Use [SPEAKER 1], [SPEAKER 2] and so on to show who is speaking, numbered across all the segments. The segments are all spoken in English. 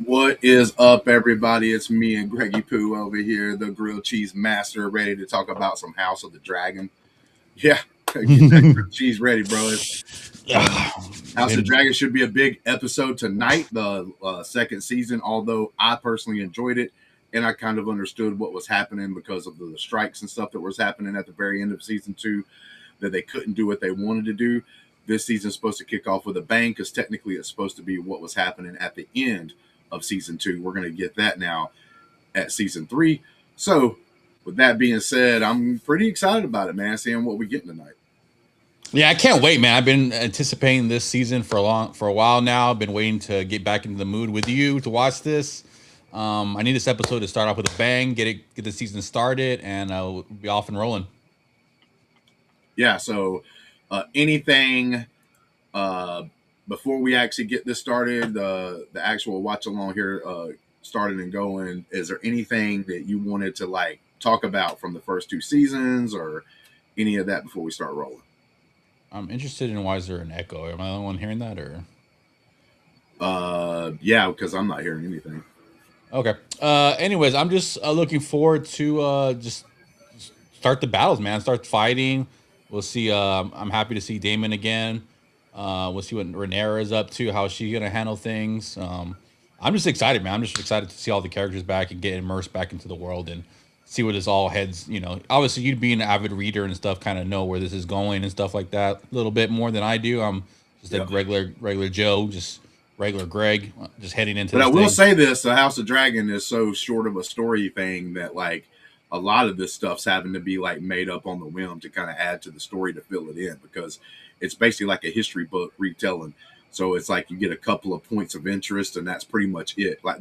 [SPEAKER 1] What is up, everybody? It's me and Greggy Poo over here, the grilled cheese master, ready to talk about some House of the Dragon. Yeah, get that grilled cheese ready, bro. Uh, House of
[SPEAKER 2] Been,
[SPEAKER 1] Dragon should be a big episode tonight, the second season. Although I personally enjoyed it, and I kind of understood what was happening because of the strikes and stuff that was happening at the very end of season two, that they couldn't do what they wanted to do. This season's supposed to kick off with a bang because technically it's supposed to be what was happening at the end of season two. We're going to get that now at season three. So, with that being said, I'm pretty excited about it, man. Seeing what we get tonight.
[SPEAKER 2] yeah, I can't wait, man. I've been anticipating this season for a while now. I've been waiting to get back into the mood with you to watch this. I need this episode to start off with a bang, get the season started, and we'll be off and rolling.
[SPEAKER 1] Yeah. So, anything uh, before we actually get this started, the actual watch along here started and going. Is there anything that you wanted to like talk about from the first two seasons, or any of that before we start rolling?
[SPEAKER 2] I'm interested in why is there an echo? Am I the only one hearing that, or
[SPEAKER 1] Yeah, because I'm not hearing anything.
[SPEAKER 2] okay? Anyways, I'm just looking forward to just start the battles, man. Start fighting. We'll see. I'm happy to see Damon again. We'll see what Renera is up to, how she's gonna handle things. I'm just excited, man. I'm just excited to see all the characters back and get immersed back into the world and see where this all heads. You know, obviously you'd be an avid reader and stuff, kind of know where this is going and stuff like that a little bit more than I do. I'm just a
[SPEAKER 1] Yep.
[SPEAKER 2] regular Joe, just regular Greg, just heading into
[SPEAKER 1] But I
[SPEAKER 2] this
[SPEAKER 1] will
[SPEAKER 2] thing.
[SPEAKER 1] say this: the House of Dragon is so short of a story thing that like a lot of this stuff's having to be like made up on the whim to kind of add to the story to fill it in because it's basically like a history book retelling. So it's like you get a couple of points of interest and that's pretty much it. Like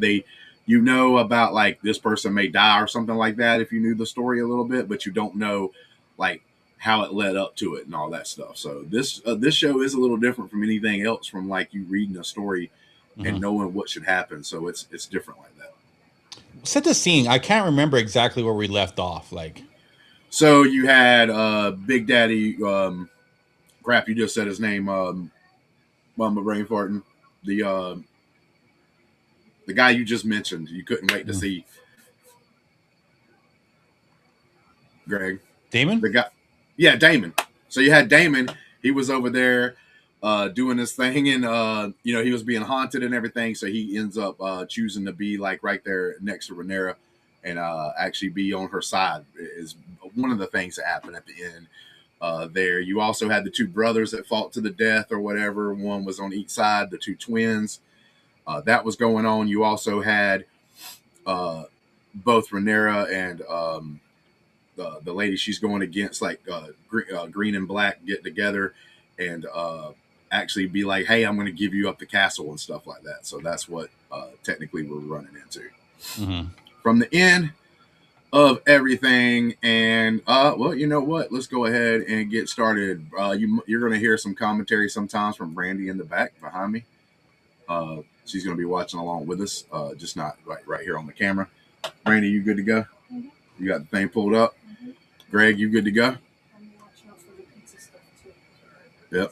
[SPEAKER 1] you know about like this person may die or something like that if you knew the story a little bit, but you don't know like how it led up to it and all that stuff. So this show is a little different from anything else from like you reading a story and
[SPEAKER 2] Mhm.
[SPEAKER 1] knowing what should happen. So it's different like that.
[SPEAKER 2] Set the scene. I can't remember exactly where we left off. Like,
[SPEAKER 1] So you had Big Daddy, crap, you just said his name, Mama Brain Farting, the uh, the guy you just mentioned. You couldn't wait to
[SPEAKER 2] mm.
[SPEAKER 1] see Greg,
[SPEAKER 2] Damon.
[SPEAKER 1] the guy, yeah, Damon. So you had Damon. He was over there doing this thing, and he was being haunted and everything. So he ends up choosing to be like right there next to Renera and actually be on her side is one of the things that happened at the end. There, you also had the two brothers that fought to the death or whatever. One was on each side, the two twins. That was going on. You also had uh, both Renera and the lady she's going against, like Green and Black, get together and actually be like, "Hey, I'm going to give you up the castle" and stuff like that. So that's what technically we're running into
[SPEAKER 2] Mm-hmm.
[SPEAKER 1] from the end of everything. And well, you know what? Let's go ahead and get started. You're going to hear some commentary sometimes from Brandy in the back behind me. She's going to be watching along with us, just not right here on the camera. Brandy, you good to go? Mm-hmm. You got the thing pulled up. Mm-hmm. Greg, you good to go? I'm watching out for the pizza stuff too. Yep.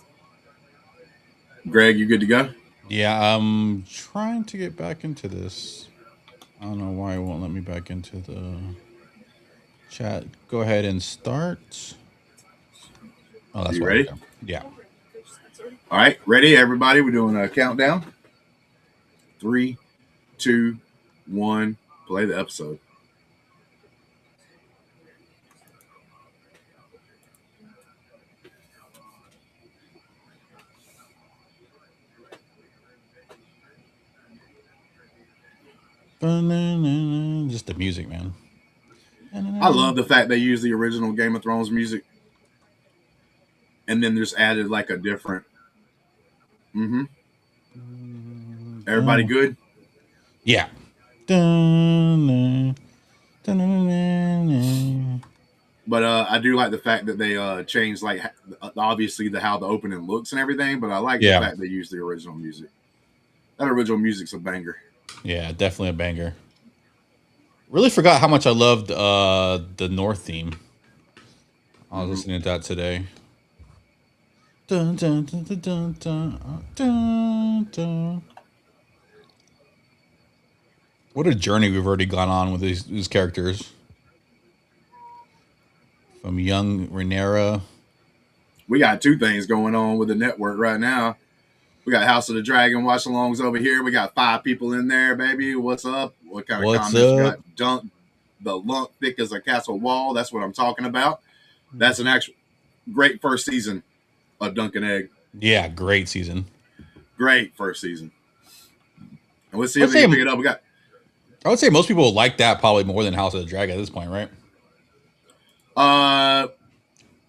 [SPEAKER 1] Greg, you good to go?
[SPEAKER 2] Yeah, I'm trying to get back into this. I don't know why it won't let me back into the chat. Go ahead and start. Oh,
[SPEAKER 1] Are
[SPEAKER 2] that's
[SPEAKER 1] you
[SPEAKER 2] why.
[SPEAKER 1] ready?
[SPEAKER 2] Okay. Yeah.
[SPEAKER 1] All right, ready, everybody? We're doing a countdown. 3, 2, 1. Play the episode.
[SPEAKER 2] Just the music, man.
[SPEAKER 1] I love the fact they use the original Game of Thrones music and then just added like a different. Mm-hmm. Everybody good?
[SPEAKER 2] Yeah.
[SPEAKER 1] But I do like the fact that they changed like obviously the how the opening looks and everything. But I like the
[SPEAKER 2] Yeah.
[SPEAKER 1] fact they used the original music. That original music's a banger.
[SPEAKER 2] Yeah, definitely a banger. Really forgot how much I loved the North theme. I was
[SPEAKER 1] Mm-hmm.
[SPEAKER 2] listening to that today. Dun, dun, dun, dun, dun, dun, dun, dun. What a journey we've already gone on with these characters. From young Rhaenyra.
[SPEAKER 1] We got two things going on with the network right now. We got House of the Dragon watch-alongs over here. We got 5 people in there, baby. What's up? What kind of
[SPEAKER 2] What's
[SPEAKER 1] comments you
[SPEAKER 2] up?
[SPEAKER 1] got? Dunk the lump thick as a castle wall. That's what I'm talking about. That's an actual great first season of Dunk and Egg.
[SPEAKER 2] Yeah, great season.
[SPEAKER 1] Great first season. And let's see
[SPEAKER 2] I
[SPEAKER 1] if
[SPEAKER 2] would
[SPEAKER 1] we
[SPEAKER 2] say
[SPEAKER 1] can pick it up. We got
[SPEAKER 2] I would say most people like that probably more than House of the Dragon at this point, right?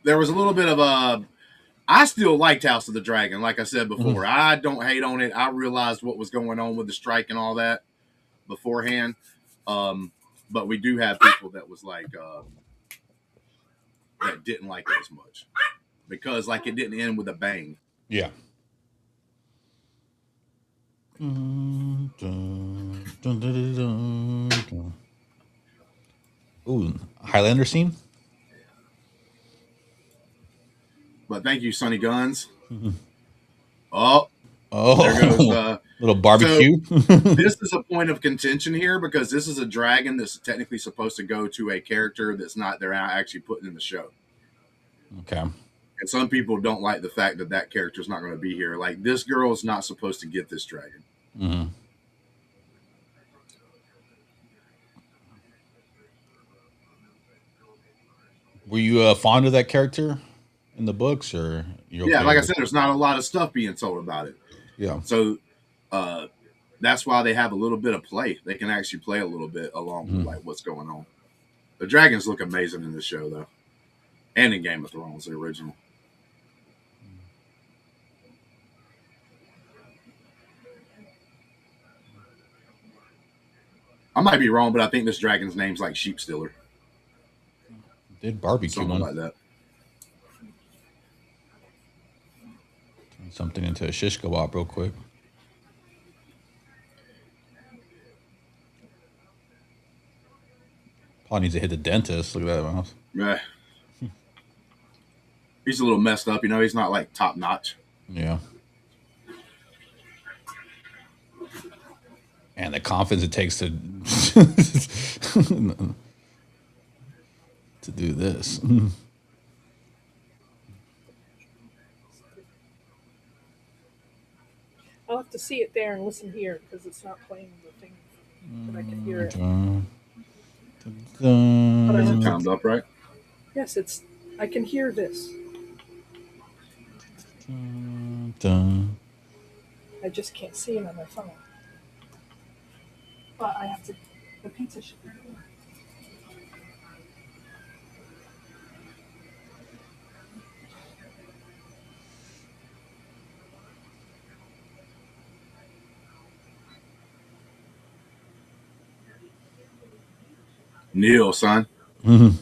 [SPEAKER 1] there was a little bit of a. I still liked House of the Dragon, like I said before. I don't hate on it. I realized what was going on with the strike and all that beforehand. But we do have people that was like that didn't like it as much because like it didn't end with a bang.
[SPEAKER 2] Yeah. Ooh, Highlander scene.
[SPEAKER 1] But thank you, Sonny Guns.
[SPEAKER 2] Oh,
[SPEAKER 1] there goes
[SPEAKER 2] little barbecue.
[SPEAKER 1] So, this is a point of contention here because this is a dragon that's technically supposed to go to a character that's not they're actually putting in the show.
[SPEAKER 2] Okay.
[SPEAKER 1] And some people don't like the fact that that character is not going to be here. Like this girl is not supposed to get this dragon.
[SPEAKER 2] Mm-hmm. Were you fond of that character in the books, or you?
[SPEAKER 1] Yeah, like I said, there's not a lot of stuff being told about it.
[SPEAKER 2] Yeah.
[SPEAKER 1] So that's why they have a little bit of play. They can actually play a little bit along with like what's going on. The dragons look amazing in this show, though, and in Game of Thrones, the original. I might be wrong, but I think this dragon's name's like Sheep Stealer.
[SPEAKER 2] Did barbecue
[SPEAKER 1] Something
[SPEAKER 2] one
[SPEAKER 1] like that.
[SPEAKER 2] Turn something into a shish kebab real quick. Probably needs to hit the dentist. Look at that mouse.
[SPEAKER 1] Yeah. He's a little messed up, you know. He's not like top notch.
[SPEAKER 2] Yeah. And the confidence it takes to to do this.
[SPEAKER 3] I'll have to see it there and listen here because it's not playing the thing, but I can hear it.
[SPEAKER 1] Is it timed up right?
[SPEAKER 3] Yes, it's. I can hear this. I just can't see it on my phone. But I have to. The pizza should be here.
[SPEAKER 1] Neil, son.
[SPEAKER 2] Mm-hmm.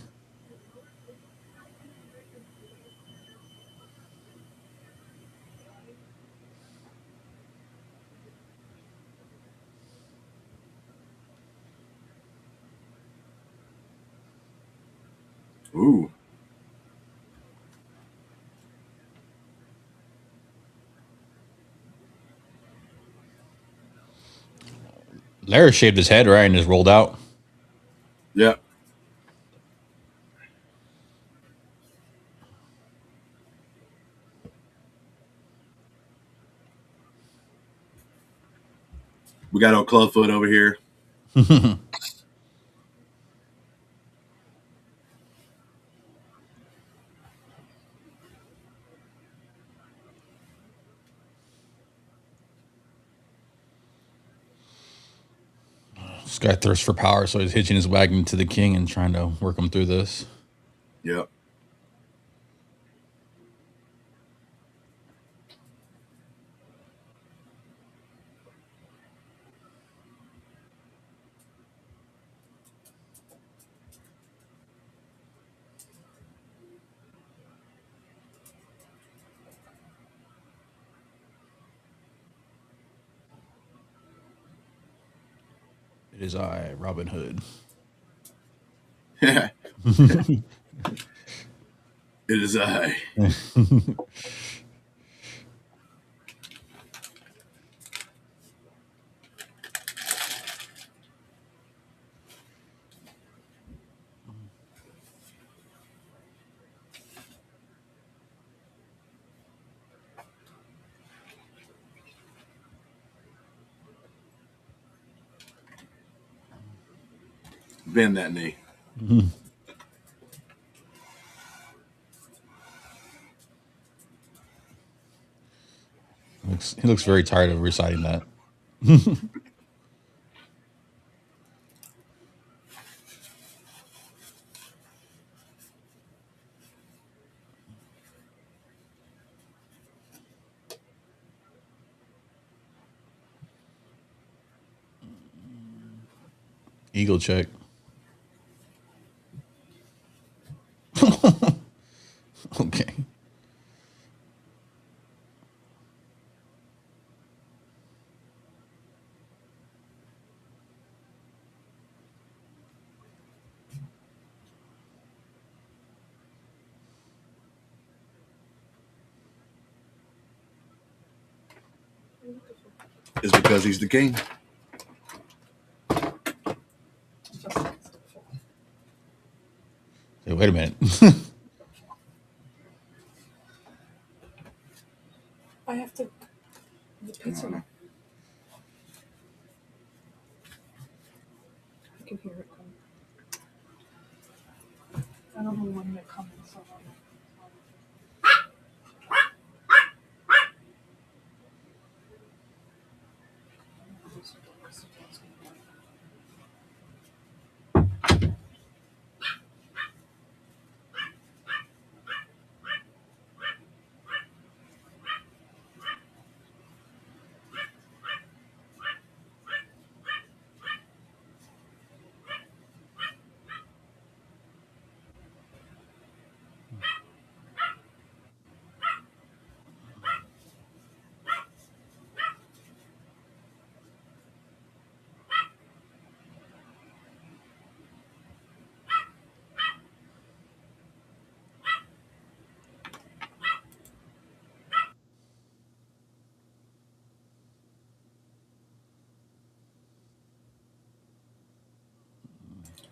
[SPEAKER 1] Ooh.
[SPEAKER 2] Larry shaved his head, right, and just rolled out.
[SPEAKER 1] Yep. We got our Clubfoot over here.
[SPEAKER 2] This guy thirsts for power, so he's hitching his wagon to the king and trying to work him through this.
[SPEAKER 1] Yep.
[SPEAKER 2] It is I, Robin Hood.
[SPEAKER 1] It is I. bend that knee.
[SPEAKER 2] Mhm. He looks very tired of reciting that. Eagle check. Okay.
[SPEAKER 1] It's because he's the king.
[SPEAKER 2] Hey, wait a minute.
[SPEAKER 3] I have to. The pizza. I can hear it coming. I don't know when they're coming. So.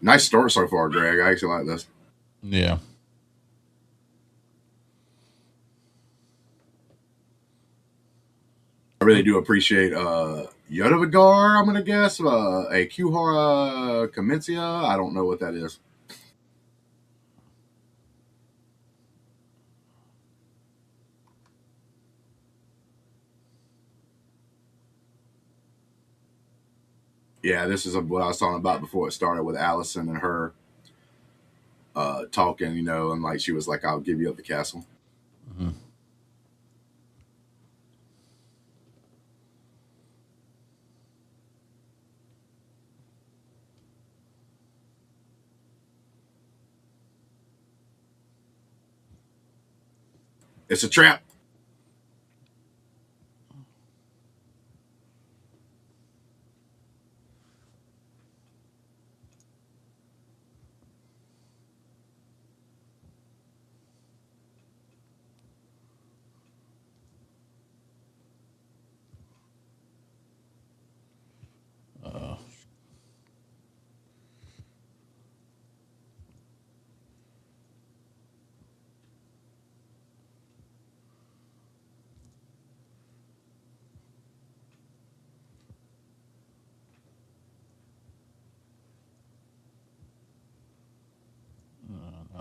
[SPEAKER 1] Nice start so far, Greg. I actually like this.
[SPEAKER 2] Yeah.
[SPEAKER 1] I really do appreciate Yodavigar, I'm gonna guess. A Kuhara Kamencia. I don't know what that is. Yeah, this is what I was talking about before it started with Allison and her talking, and like she was like, I'll give you up the castle.
[SPEAKER 2] Mhm.
[SPEAKER 1] It's a trap.
[SPEAKER 2] Uh,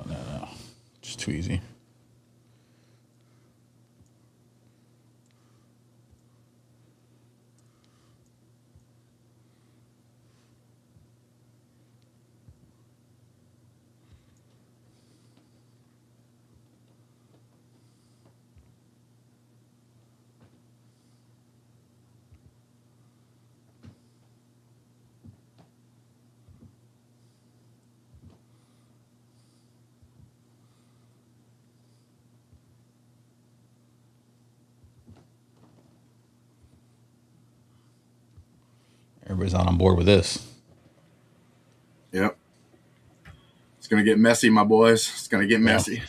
[SPEAKER 2] no. Just too easy. Everybody's not on board with this.
[SPEAKER 1] Yep. It's gonna get messy, my boys. It's gonna get
[SPEAKER 2] Yeah.
[SPEAKER 1] messy.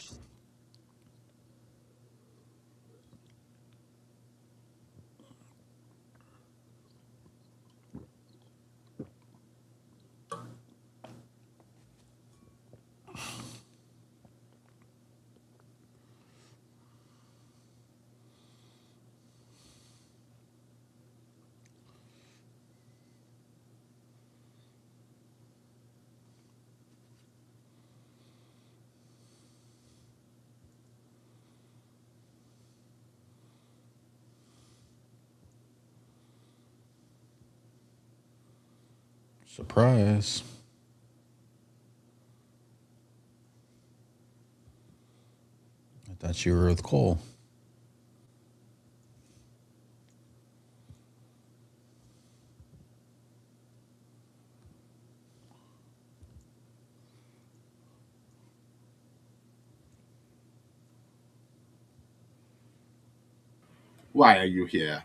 [SPEAKER 2] Surprise. I thought you were with Cole.
[SPEAKER 1] Why are you here?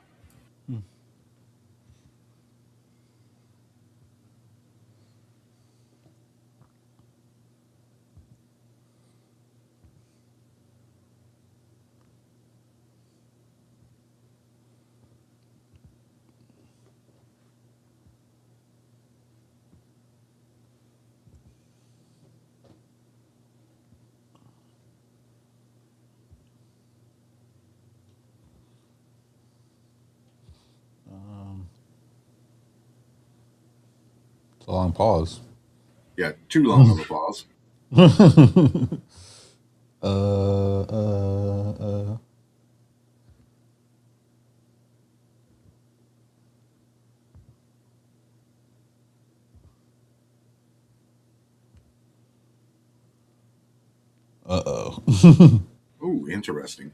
[SPEAKER 2] It's a long pause.
[SPEAKER 1] Yeah, too long of a pause.
[SPEAKER 2] Uh. Oh.
[SPEAKER 1] Ooh, interesting.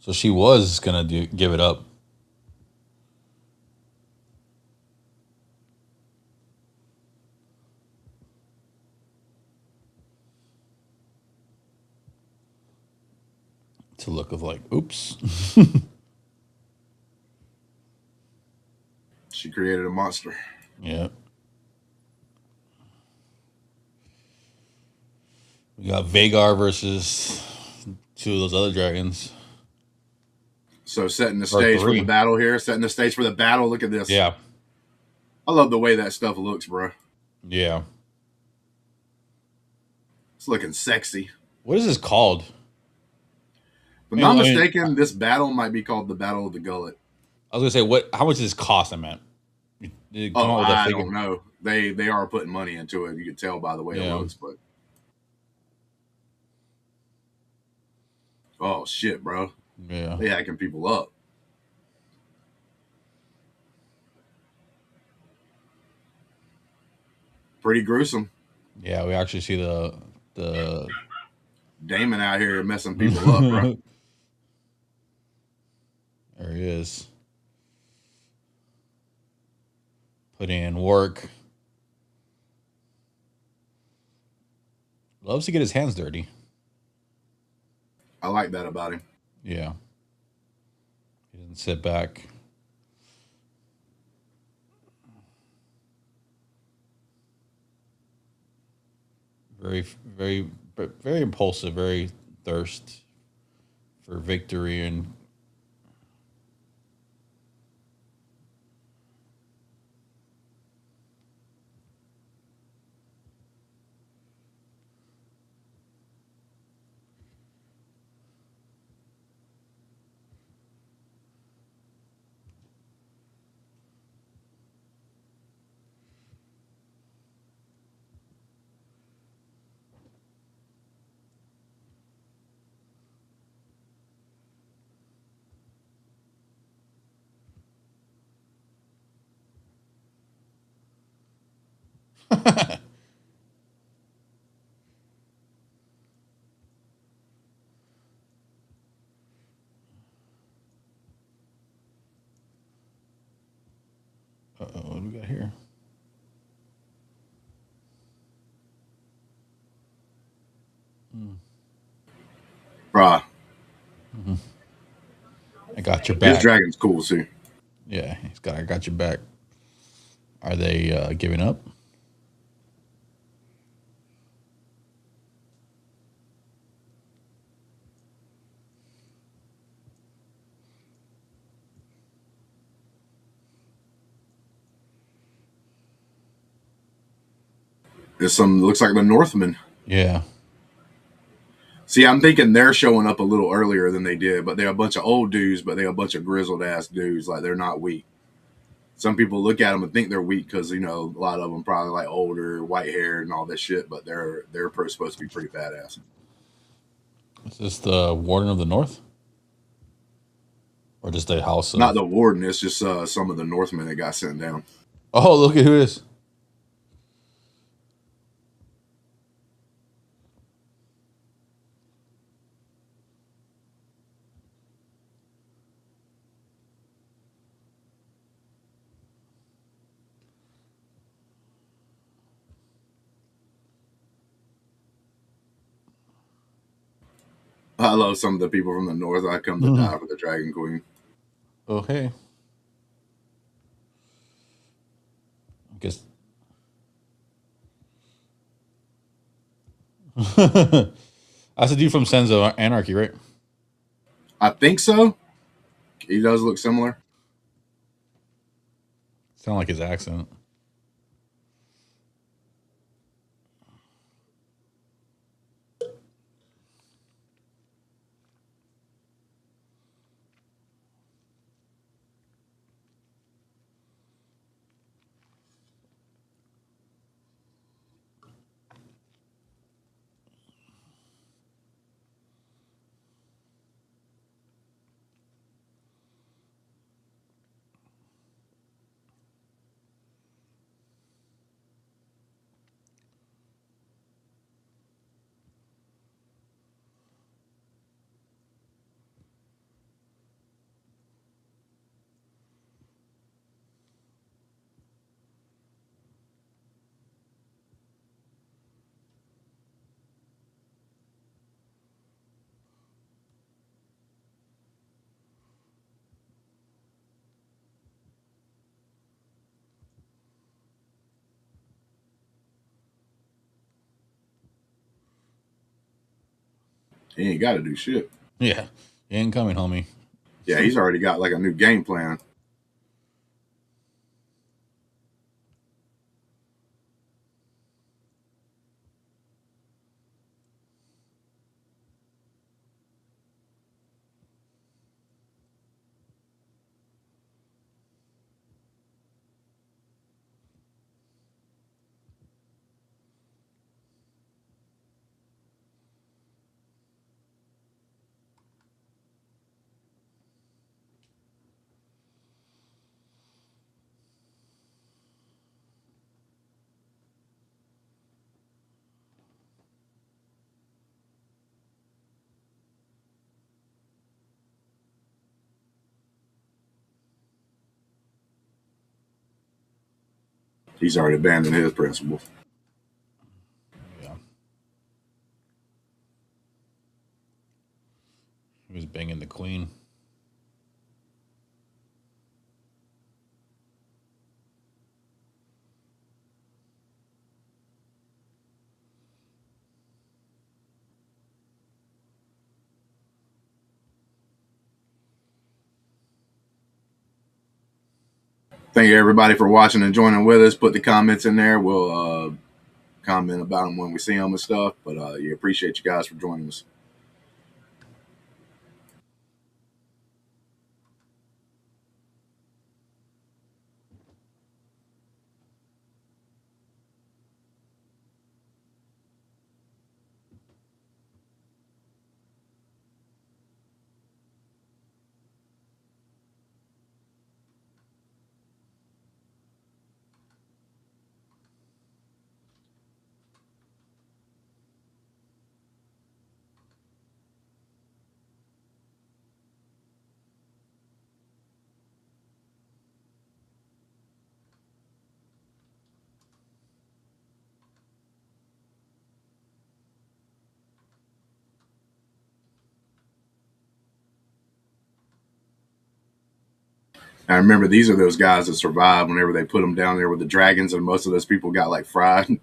[SPEAKER 2] So she was gonna give it up. To look of like, oops.
[SPEAKER 1] She created a monster.
[SPEAKER 2] Yeah. We got Vagar versus two of those other dragons.
[SPEAKER 1] So setting the
[SPEAKER 2] Or
[SPEAKER 1] stage for the
[SPEAKER 2] three.
[SPEAKER 1] battle here. Setting the stage for the battle. Look at this.
[SPEAKER 2] Yeah.
[SPEAKER 1] I love the way that stuff looks, bro.
[SPEAKER 2] Yeah.
[SPEAKER 1] It's looking sexy.
[SPEAKER 2] What is this called?
[SPEAKER 1] If I'm not mistaken, this battle might be called the Battle of the Gullet.
[SPEAKER 2] I was gonna say, what? How much does this cost? I meant. Did it come
[SPEAKER 1] Oh,
[SPEAKER 2] out with that
[SPEAKER 1] I
[SPEAKER 2] figure?
[SPEAKER 1] don't know. They are putting money into it. You can tell by the way it looks, but oh shit, bro.
[SPEAKER 2] Yeah.
[SPEAKER 1] They hacking people up. Pretty gruesome.
[SPEAKER 2] Yeah, we actually see the
[SPEAKER 1] Damon out here messing people up, bro.
[SPEAKER 2] There he is. Putting in work. Loves to get his hands dirty.
[SPEAKER 1] I like that about him.
[SPEAKER 2] Yeah. He doesn't sit back. Very, very, very impulsive. Very thirst for victory and. What do we got here?
[SPEAKER 1] Bruh.
[SPEAKER 2] Mm-hmm. I got your back.
[SPEAKER 1] His dragon's cool too.
[SPEAKER 2] Yeah, I got your back. Are they giving up?
[SPEAKER 1] There's some looks like the Northmen.
[SPEAKER 2] Yeah.
[SPEAKER 1] See, I'm thinking they're showing up a little earlier than they did, but they're a bunch of old dudes, but they're a bunch of grizzled ass dudes. Like they're not weak. Some people look at them and think they're weak because a lot of them probably like older, white hair, and all this shit. But they're supposed to be pretty badass.
[SPEAKER 2] Is this the Warden of the North, or just the house?
[SPEAKER 1] Not the warden. It's just some of the Northmen that got sent down.
[SPEAKER 2] Oh, look at who it is.
[SPEAKER 1] I love some of the people from the north. I come to
[SPEAKER 2] Mhm.
[SPEAKER 1] die for the Dragon Queen.
[SPEAKER 2] Oh, hey. I guess. That's a dude from Sons of Anarchy, right?
[SPEAKER 1] I think so. He does look similar.
[SPEAKER 2] Sound like his accent.
[SPEAKER 1] He ain't got to do shit.
[SPEAKER 2] Yeah. He ain't coming, homie.
[SPEAKER 1] Yeah, he's already got like a new game plan. He's already abandoned his principles.
[SPEAKER 2] Yeah. He was banging the queen.
[SPEAKER 1] Thank you everybody for watching and joining with us. Put the comments in there. We'll comment about them when we see them and stuff. But yeah, appreciate you guys for joining us. I remember these are those guys that survived whenever they put them down there with the dragons, and most of those people got like fried.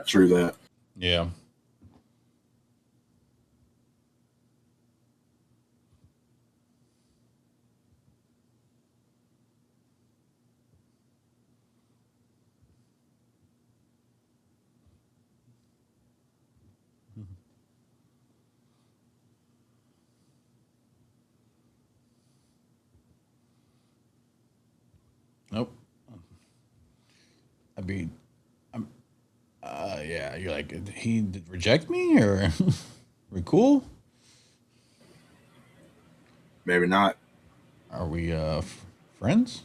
[SPEAKER 1] True that.
[SPEAKER 2] Yeah. Nope. I mean, I'm. Yeah. You're like, did he reject me or we cool?
[SPEAKER 1] Maybe not.
[SPEAKER 2] Are we friends?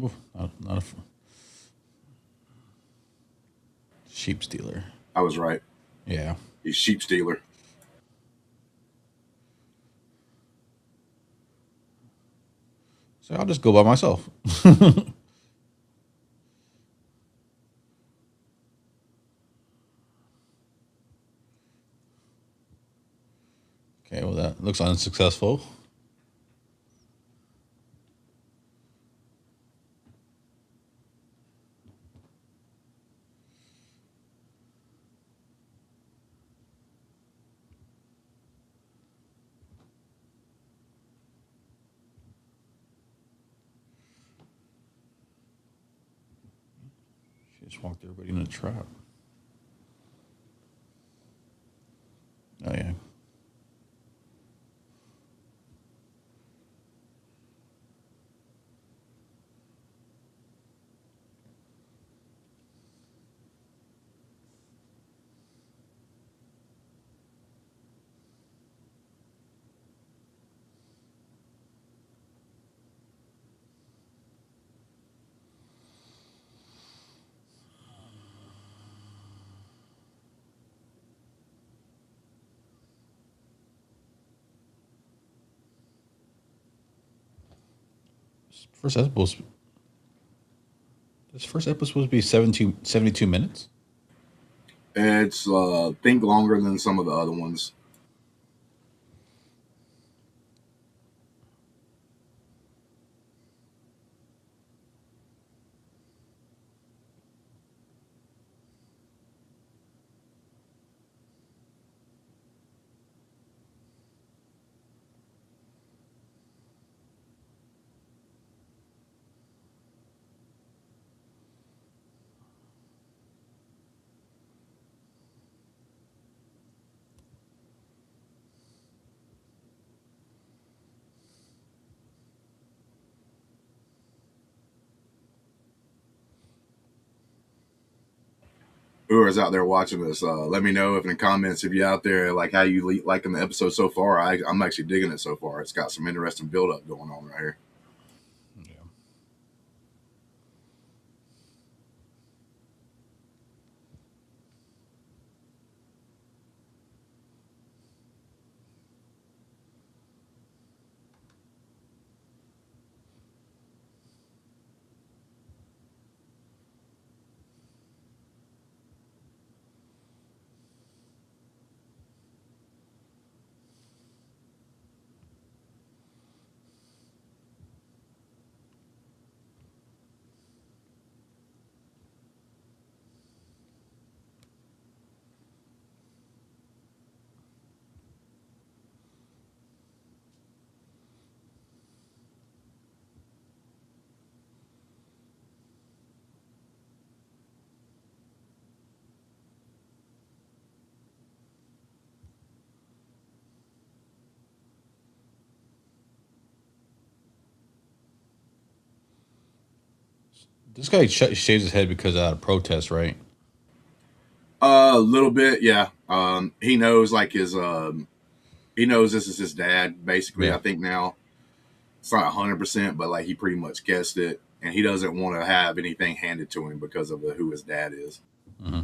[SPEAKER 2] Oof, not a sheep stealer.
[SPEAKER 1] I was right.
[SPEAKER 2] Yeah.
[SPEAKER 1] He's sheep stealer.
[SPEAKER 2] So I'll just go by myself. Okay, well, that looks unsuccessful. She just walked everybody in a trap. Oh, yeah. First episode. This first episode supposed to be 72 minutes.
[SPEAKER 1] It's think longer than some of the other ones. Whoever's out there watching this, let me know if in the comments if you're out there like how you liking the episode so far. I'm actually digging it so far. It's got some interesting build up going on right here.
[SPEAKER 2] Yeah. This guy shaves his head because of a protest, right?
[SPEAKER 1] A little bit, yeah. He knows like he knows this is his dad. Basically,
[SPEAKER 2] Yeah.
[SPEAKER 1] I think now it's not 100%, but like he pretty much guessed it, and he doesn't want to have anything handed to him because of who his dad is.
[SPEAKER 2] Mm-hmm.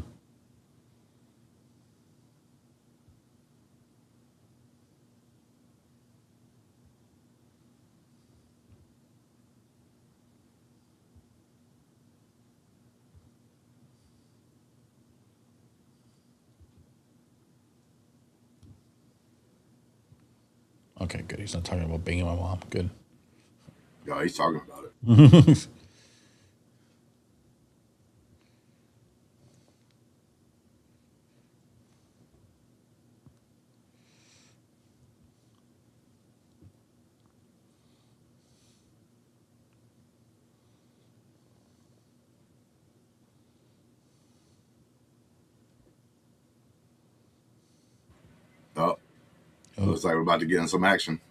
[SPEAKER 2] Okay, good. He's not talking about banging my mom. Good.
[SPEAKER 1] No, he's talking about it. Oh, looks like we're about to get in some action.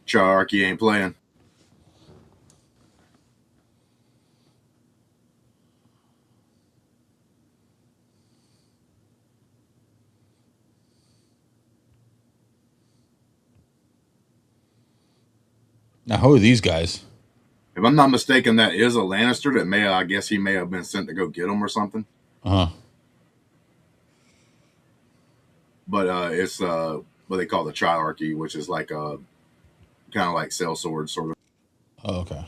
[SPEAKER 1] Charky ain't playing.
[SPEAKER 2] Now, who are these guys?
[SPEAKER 1] If I'm not mistaken, that is a Lannister that may, I guess he may have been sent to go get him or something.
[SPEAKER 2] Uh huh.
[SPEAKER 1] But it's what they call the Triarchy, which is like a kind of like sellsword sort of.
[SPEAKER 2] Oh, okay.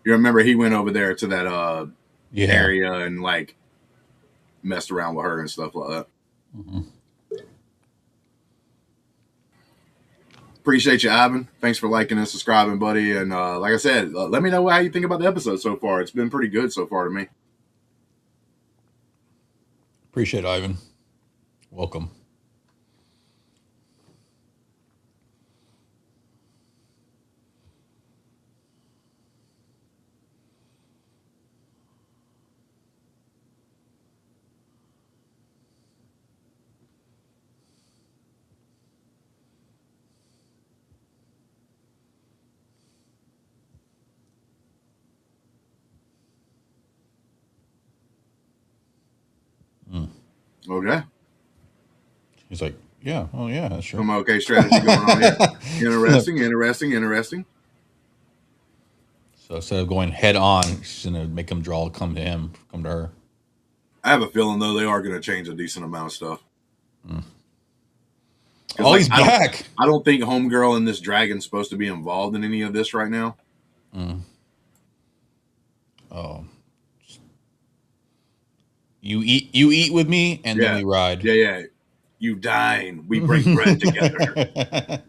[SPEAKER 1] You remember he went over there to that
[SPEAKER 2] Yeah.
[SPEAKER 1] area and like messed around with her and stuff like that.
[SPEAKER 2] Mm-hmm.
[SPEAKER 1] Appreciate you, Ivan. Thanks for liking and subscribing, buddy. And like I said, let me know how you think about the episode so far. It's been pretty good so far to me.
[SPEAKER 2] Appreciate it, Ivan. Welcome.
[SPEAKER 1] Okay.
[SPEAKER 2] He's like, yeah, oh yeah, that's true.
[SPEAKER 1] Some okay strategy going on here. Interesting.
[SPEAKER 2] So instead of going head on, she's gonna make him come to her.
[SPEAKER 1] I have a feeling though they are going to change a decent amount of stuff.
[SPEAKER 2] Oh,
[SPEAKER 1] like,
[SPEAKER 2] he's back.
[SPEAKER 1] I don't think Homegirl and this dragon's supposed to be involved in any of this right now.
[SPEAKER 2] Oh, you eat with me, and then we ride.
[SPEAKER 1] Yeah. You dine, we break bread together.
[SPEAKER 2] There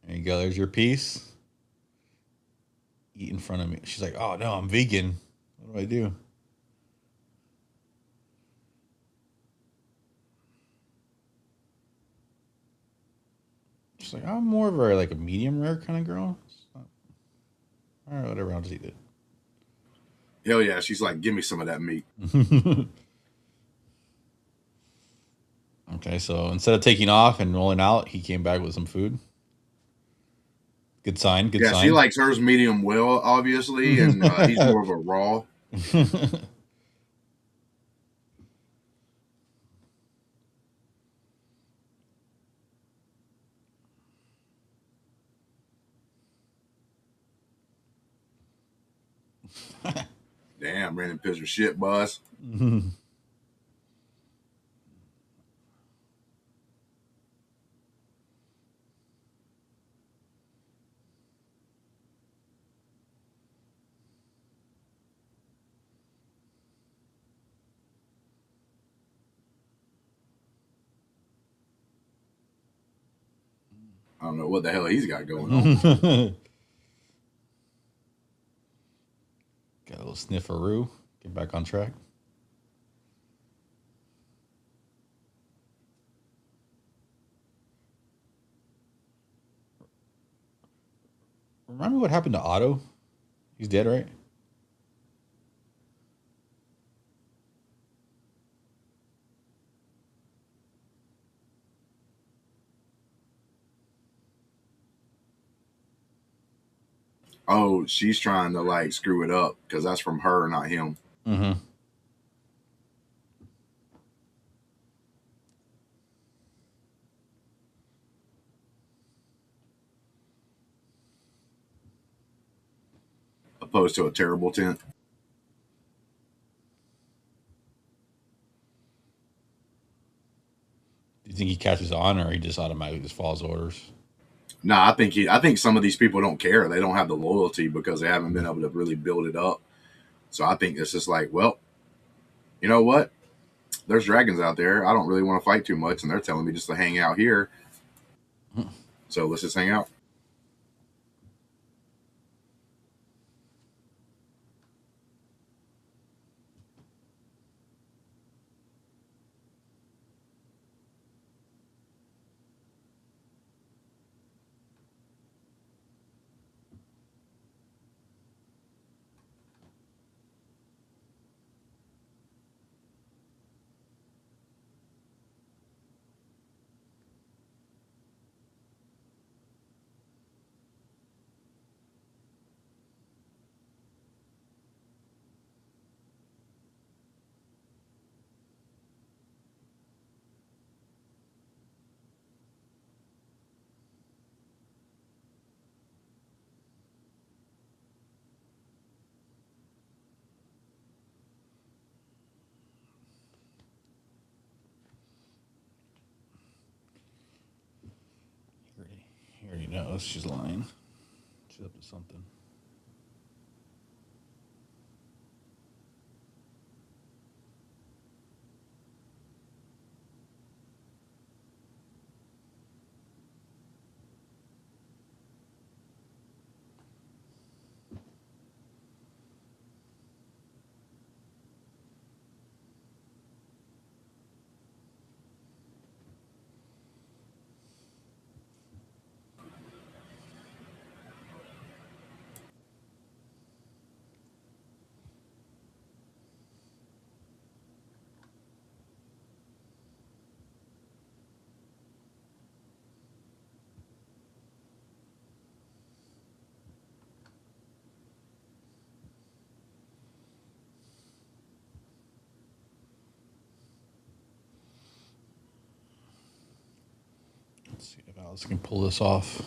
[SPEAKER 2] you go. There's your piece. Eat in front of me. She's like, oh no, I'm vegan. What do I do? She's like, I'm more of a medium rare kind of girl. All right, whatever. I'll just eat it.
[SPEAKER 1] Hell yeah. She's like, give me some of that meat.
[SPEAKER 2] Okay, so instead of taking off and rolling out, he came back with some food. Good sign. Good sign.
[SPEAKER 1] Yeah, she likes hers medium well, obviously, and he's more of a raw. Damn, Brandon pissed her shit, boss. I don't know what the hell he's got going on.
[SPEAKER 2] little snifferoo. Get back on track. Remind me what happened to Otto? He's dead, right?
[SPEAKER 1] Oh, she's trying to like screw it up because that's from her, not him.
[SPEAKER 2] Mm-hmm.
[SPEAKER 1] Opposed to a terrible tent.
[SPEAKER 2] Do you think he catches on, or he just automatically just follows orders?
[SPEAKER 1] No, I think some of these people don't care. They don't have the loyalty because they haven't been able to really build it up. So I think it's just like, well, you know what? There's dragons out there. I don't really want to fight too much, and they're telling me just to hang out here. So let's just hang out.
[SPEAKER 2] He already knows she's lying. She's up to something. Let's see if Alice can pull this off.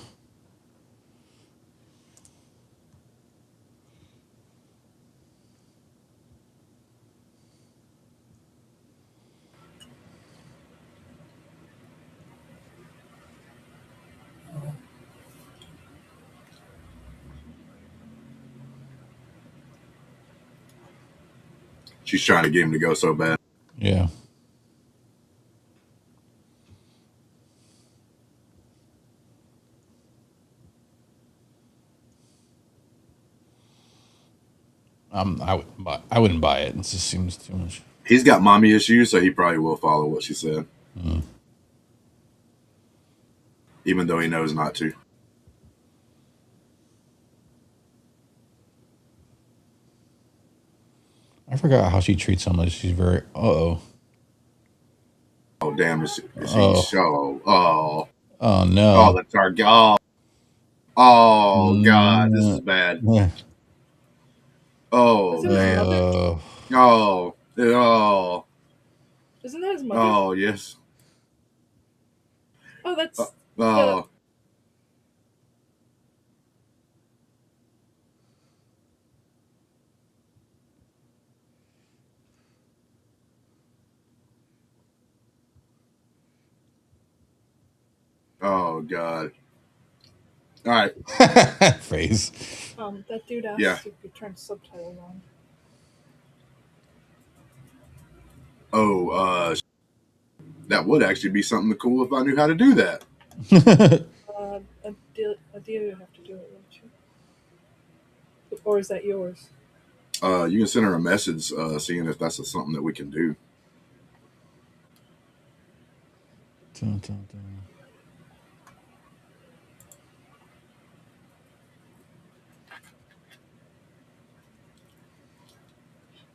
[SPEAKER 1] She's trying to get him to go so bad.
[SPEAKER 2] Yeah. I wouldn't buy it. It just seems too much.
[SPEAKER 1] He's got mommy issues, so he probably will follow what she said, even though he knows not to.
[SPEAKER 2] I forgot how she treats someone. She's very
[SPEAKER 1] Oh damn! Is she
[SPEAKER 2] Oh.
[SPEAKER 1] oh
[SPEAKER 2] Oh no.
[SPEAKER 1] the target. Oh god, this is bad. Oh
[SPEAKER 3] Is it his
[SPEAKER 1] man.
[SPEAKER 3] mother?
[SPEAKER 1] Oh
[SPEAKER 3] Isn't that his mother?
[SPEAKER 1] oh yes.
[SPEAKER 3] Oh, that's
[SPEAKER 1] Oh oh god. All right.
[SPEAKER 2] Face.
[SPEAKER 3] that dude asked
[SPEAKER 1] Yeah.
[SPEAKER 3] if you turn subtitles on.
[SPEAKER 1] Oh, that would actually be something cool if I knew how to do that.
[SPEAKER 3] Adia, you have to do it, wouldn't you? Or is that yours?
[SPEAKER 1] You can send her a message, seeing if that's something that we can do.
[SPEAKER 2] Dun, dun, dun.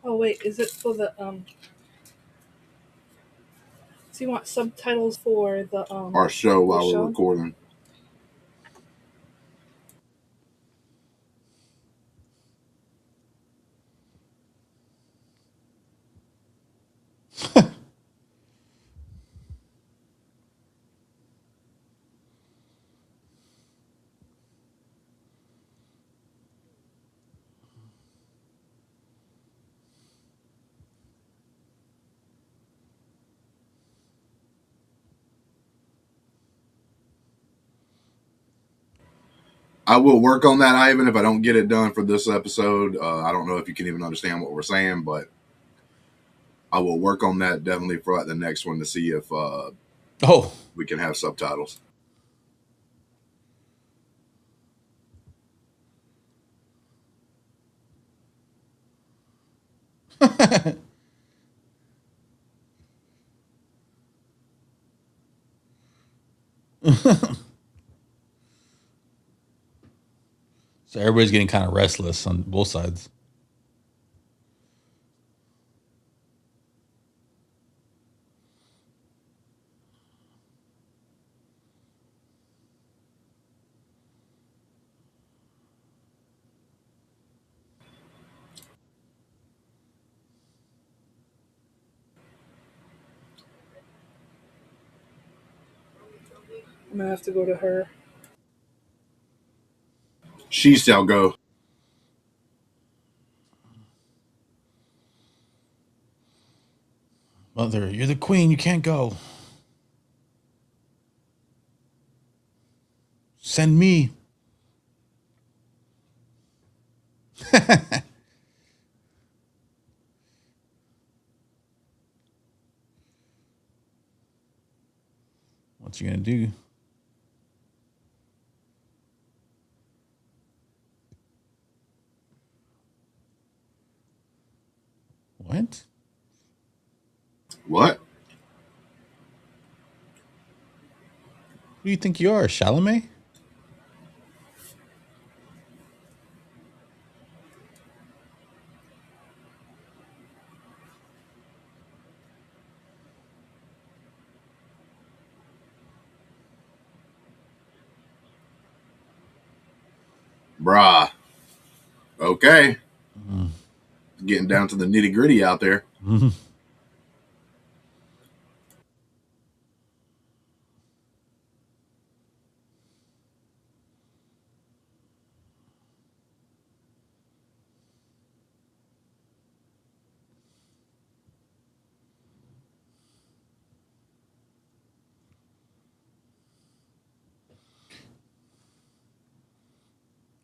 [SPEAKER 3] Oh wait, is it for the So you want subtitles for the
[SPEAKER 1] Our show
[SPEAKER 3] the
[SPEAKER 1] while we're
[SPEAKER 3] show?
[SPEAKER 1] recording. I will work on that, Ivan. If I don't get it done for this episode, I don't know if you can even understand what we're saying, but I will work on that definitely for like the next one to see if
[SPEAKER 2] Oh,
[SPEAKER 1] we can have subtitles.
[SPEAKER 2] so everybody's getting kind of restless on both sides.
[SPEAKER 3] I'm gonna have to go to her.
[SPEAKER 1] She shall go.
[SPEAKER 2] Mother, you're the queen. You can't go. Send me. What you gonna do? What?
[SPEAKER 1] What?
[SPEAKER 2] Who do you think you are, Chalamet?
[SPEAKER 1] Brah. Okay.
[SPEAKER 2] Mm.
[SPEAKER 1] Getting down to the nitty gritty out there.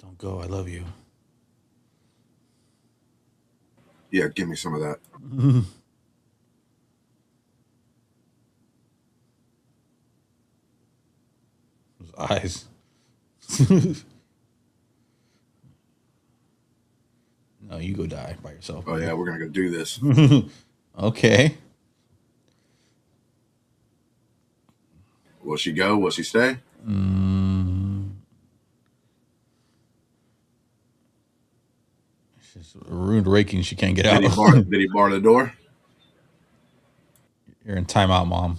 [SPEAKER 2] Don't go. I love you.
[SPEAKER 1] Yeah, give me some of that.
[SPEAKER 2] His eyes. No, you go die by yourself.
[SPEAKER 1] Oh yeah, we're gonna go do this.
[SPEAKER 2] Okay.
[SPEAKER 1] Will she go? Will she stay?
[SPEAKER 2] She's ruined raking. She can't get
[SPEAKER 1] Did
[SPEAKER 2] out.
[SPEAKER 1] he bar the door?
[SPEAKER 2] You're in timeout, mom.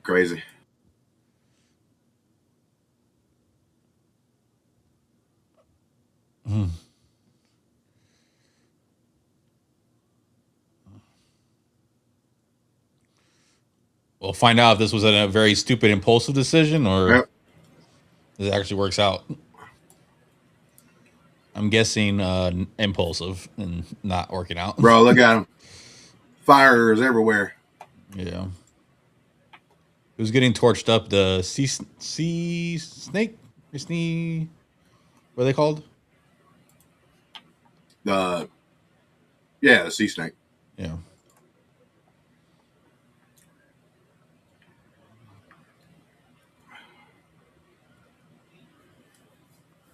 [SPEAKER 1] Crazy.
[SPEAKER 2] Mm. We'll find out if this was a very stupid, impulsive decision or
[SPEAKER 1] Yep.
[SPEAKER 2] it actually works out. I'm guessing impulsive and not working out.
[SPEAKER 1] Bro, look at him. Fires everywhere.
[SPEAKER 2] Yeah. Who's getting torched up? The sea snake? Sea What are they called?
[SPEAKER 1] The sea snake.
[SPEAKER 2] Yeah.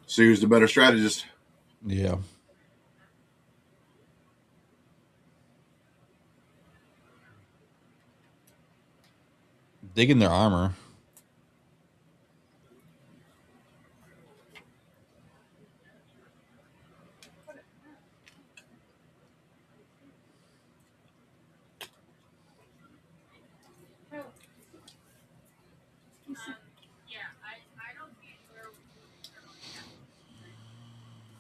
[SPEAKER 1] So who's the better strategist?
[SPEAKER 2] Yeah. Digging their armor.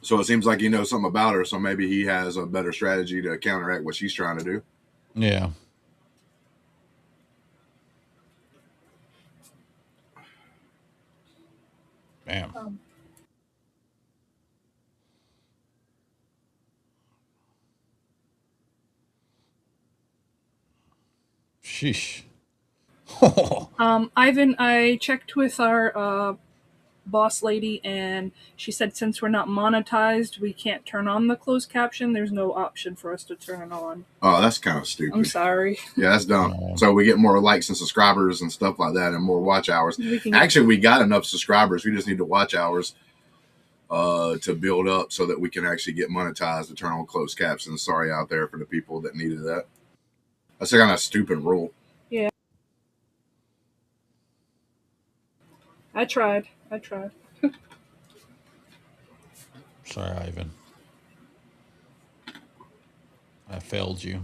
[SPEAKER 1] So it seems like he knows something about her, so maybe he has a better strategy to counteract what she's trying to do.
[SPEAKER 2] Yeah. Bam. Sheesh.
[SPEAKER 3] Ivan, I checked with our boss lady, and she said since we're not monetized, we can't turn on the closed caption. There's no option for us to turn it on.
[SPEAKER 1] Oh, that's kind of stupid.
[SPEAKER 3] I'm sorry.
[SPEAKER 1] Yeah, that's dumb. So we get more likes and subscribers and stuff like that, and more watch hours. Actually, we got enough subscribers. We just need the watch hours to build up so that we can actually get monetized to turn on closed captions. Sorry out there for the people that needed that. That's kind of a stupid rule.
[SPEAKER 3] Yeah. I tried.
[SPEAKER 2] Sorry, Ivan. I failed you.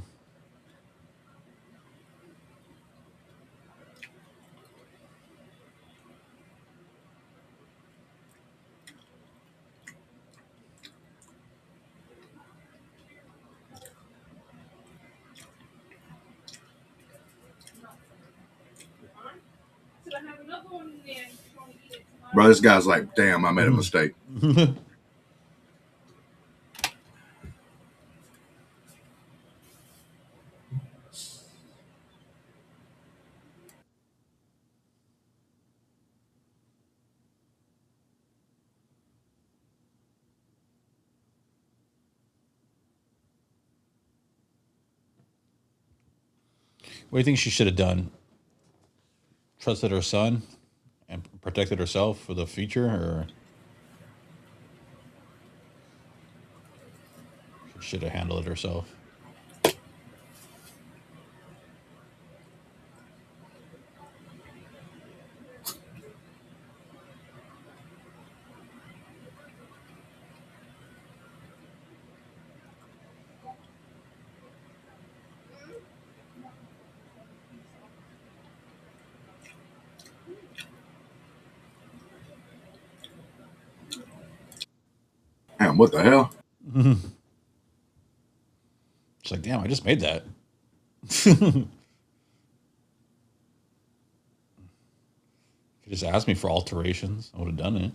[SPEAKER 1] Bro, this guy's like, damn, I made a mistake.
[SPEAKER 2] What do you think she should have done? Trusted her son and protected herself for the future, or she should have handled it herself?
[SPEAKER 1] Damn, what the hell?
[SPEAKER 2] It's like, damn, I just made that. If you just asked me for alterations, I would have done it.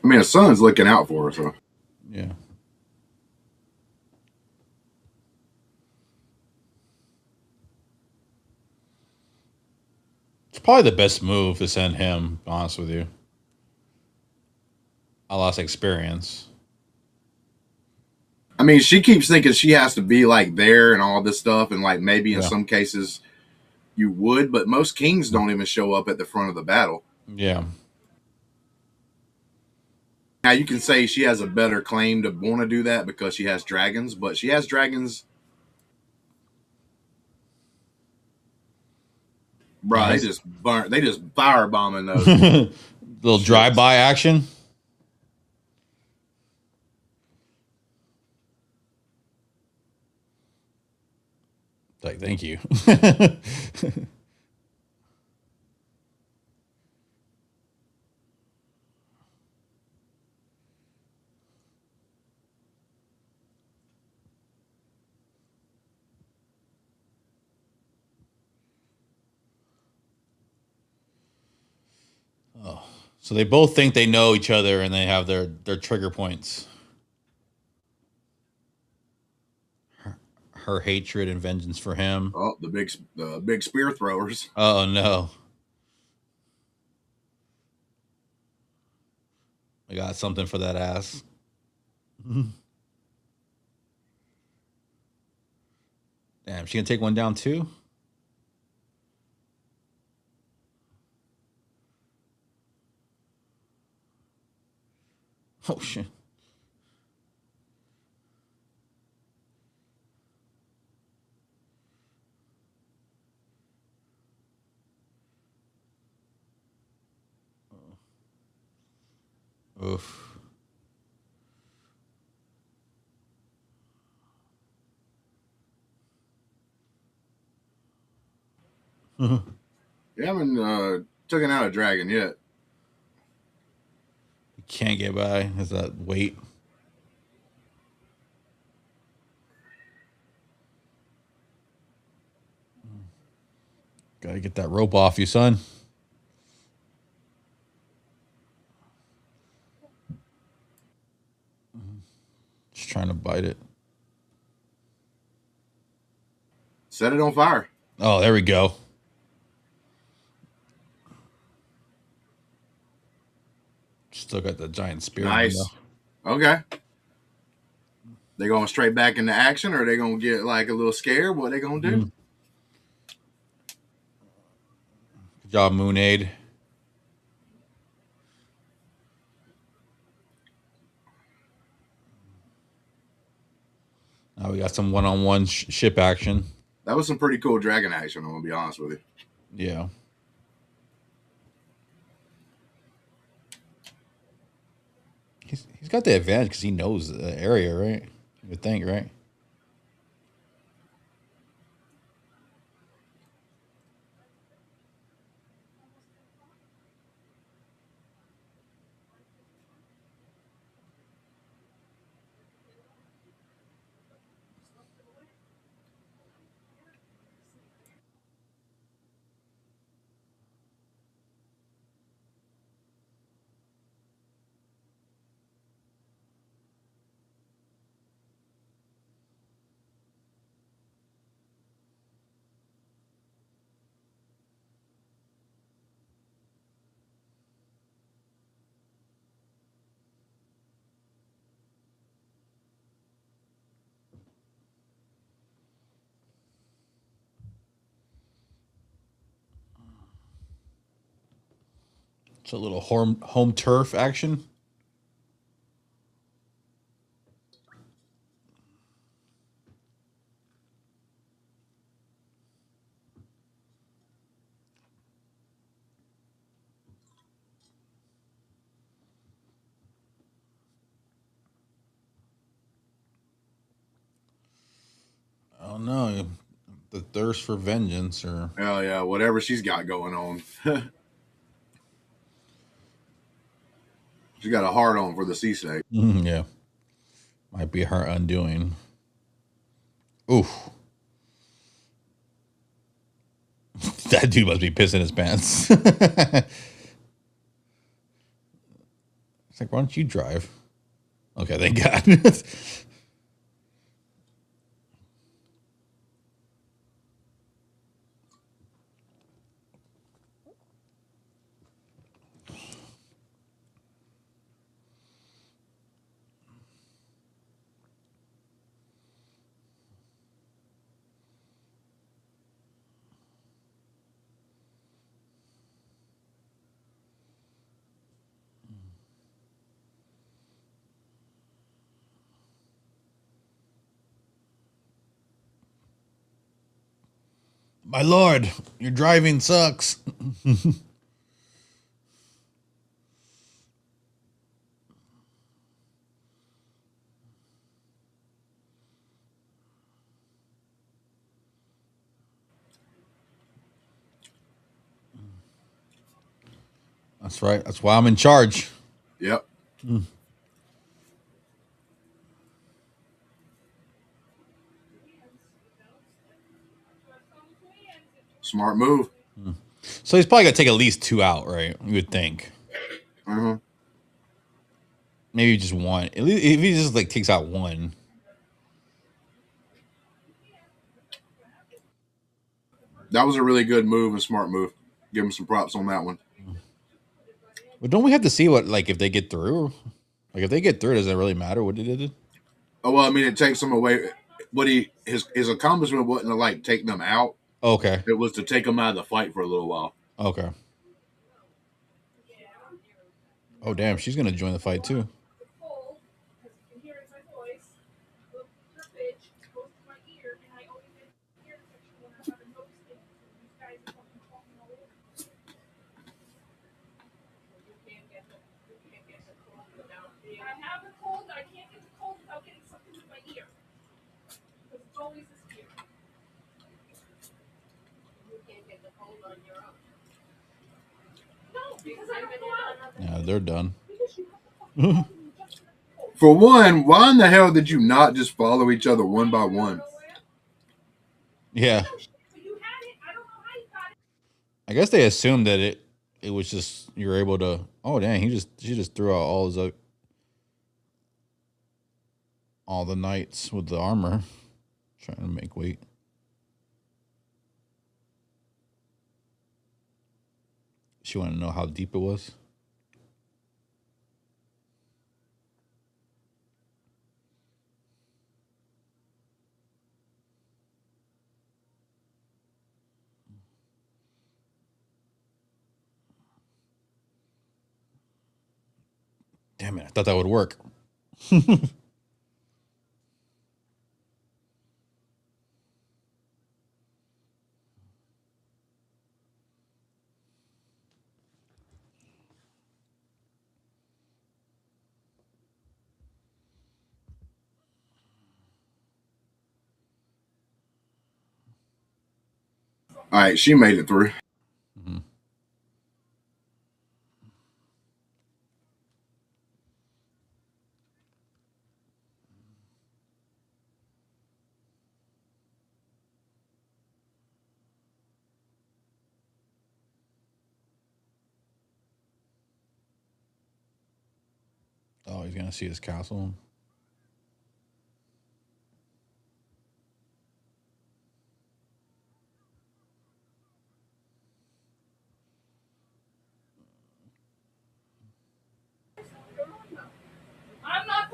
[SPEAKER 1] I mean, his son's looking out for her, so.
[SPEAKER 2] Yeah. It's probably the best move to send him, to be honest with you. I lost experience.
[SPEAKER 1] I mean, she keeps thinking she has to be like there and all this stuff, and like maybe in some cases you would, but most kings don't even show up at the front of the battle.
[SPEAKER 2] Yeah.
[SPEAKER 1] Now you can say she has a better claim to want to do that because she has dragons, but she has dragons. Bro, nice. They just firebombing those.
[SPEAKER 2] Little drive-by action. Like, thank you. Oh, so they both think they know each other and they have their trigger points. her hatred and vengeance for him.
[SPEAKER 1] Oh, the big spear throwers.
[SPEAKER 2] Oh no. I got something for that ass. Damn, she gonna take one down too? Oh shit. Oof.
[SPEAKER 1] You haven't taken out a dragon yet.
[SPEAKER 2] You can't get by. Is that weight? Gotta get that rope off you, son. Just trying to bite it.
[SPEAKER 1] Set it on fire.
[SPEAKER 2] Oh, there we go. Still got the giant spear.
[SPEAKER 1] Nice. Okay. They going straight back into action, or they gonna get like a little scared? What they gonna do?
[SPEAKER 2] Mm. Good job, Moonade. Now we got some one-on-one ship action.
[SPEAKER 1] That was some pretty cool dragon action, I'm gonna be honest with you.
[SPEAKER 2] Yeah. He's got the advantage because he knows the area, right? You would think, right? It's a little home turf action. I don't know. The thirst for vengeance, or
[SPEAKER 1] Hell yeah, whatever she's got going on. She got a hard on for the sea snake.
[SPEAKER 2] yeah, might be her undoing. Oof. That dude must be pissing his pants. It's like, why don't you drive? Okay, thank God. My lord, your driving sucks. That's right. That's why I'm in charge.
[SPEAKER 1] Yep. Smart move.
[SPEAKER 2] So he's probably gonna take at least 2 out, right? You would think.
[SPEAKER 1] Mm-hmm.
[SPEAKER 2] Maybe just one. At least if he just like takes out one.
[SPEAKER 1] That was a really good move, a smart move. Give him some props on that one.
[SPEAKER 2] But don't we have to see what like if they get through? Like if they get through, does it really matter what they did?
[SPEAKER 1] Oh well, I mean, it takes him away. What his accomplishment wasn't to like take them out.
[SPEAKER 2] Okay.
[SPEAKER 1] It was to take them out of the fight for a little while.
[SPEAKER 2] Okay. Oh damn, she's gonna join the fight too. Yeah, they're done.
[SPEAKER 1] For one, why in the hell did you not just follow each other one by one?
[SPEAKER 2] Yeah. I guess they assumed that it was just you're able to. Oh dang, she just threw out all the knights with the armor, trying to make weight. She wanted to know how deep it was. Damn it! I thought that would work.
[SPEAKER 1] All right, she made it through.
[SPEAKER 2] Mm-hmm. Oh, he's gonna see his castle.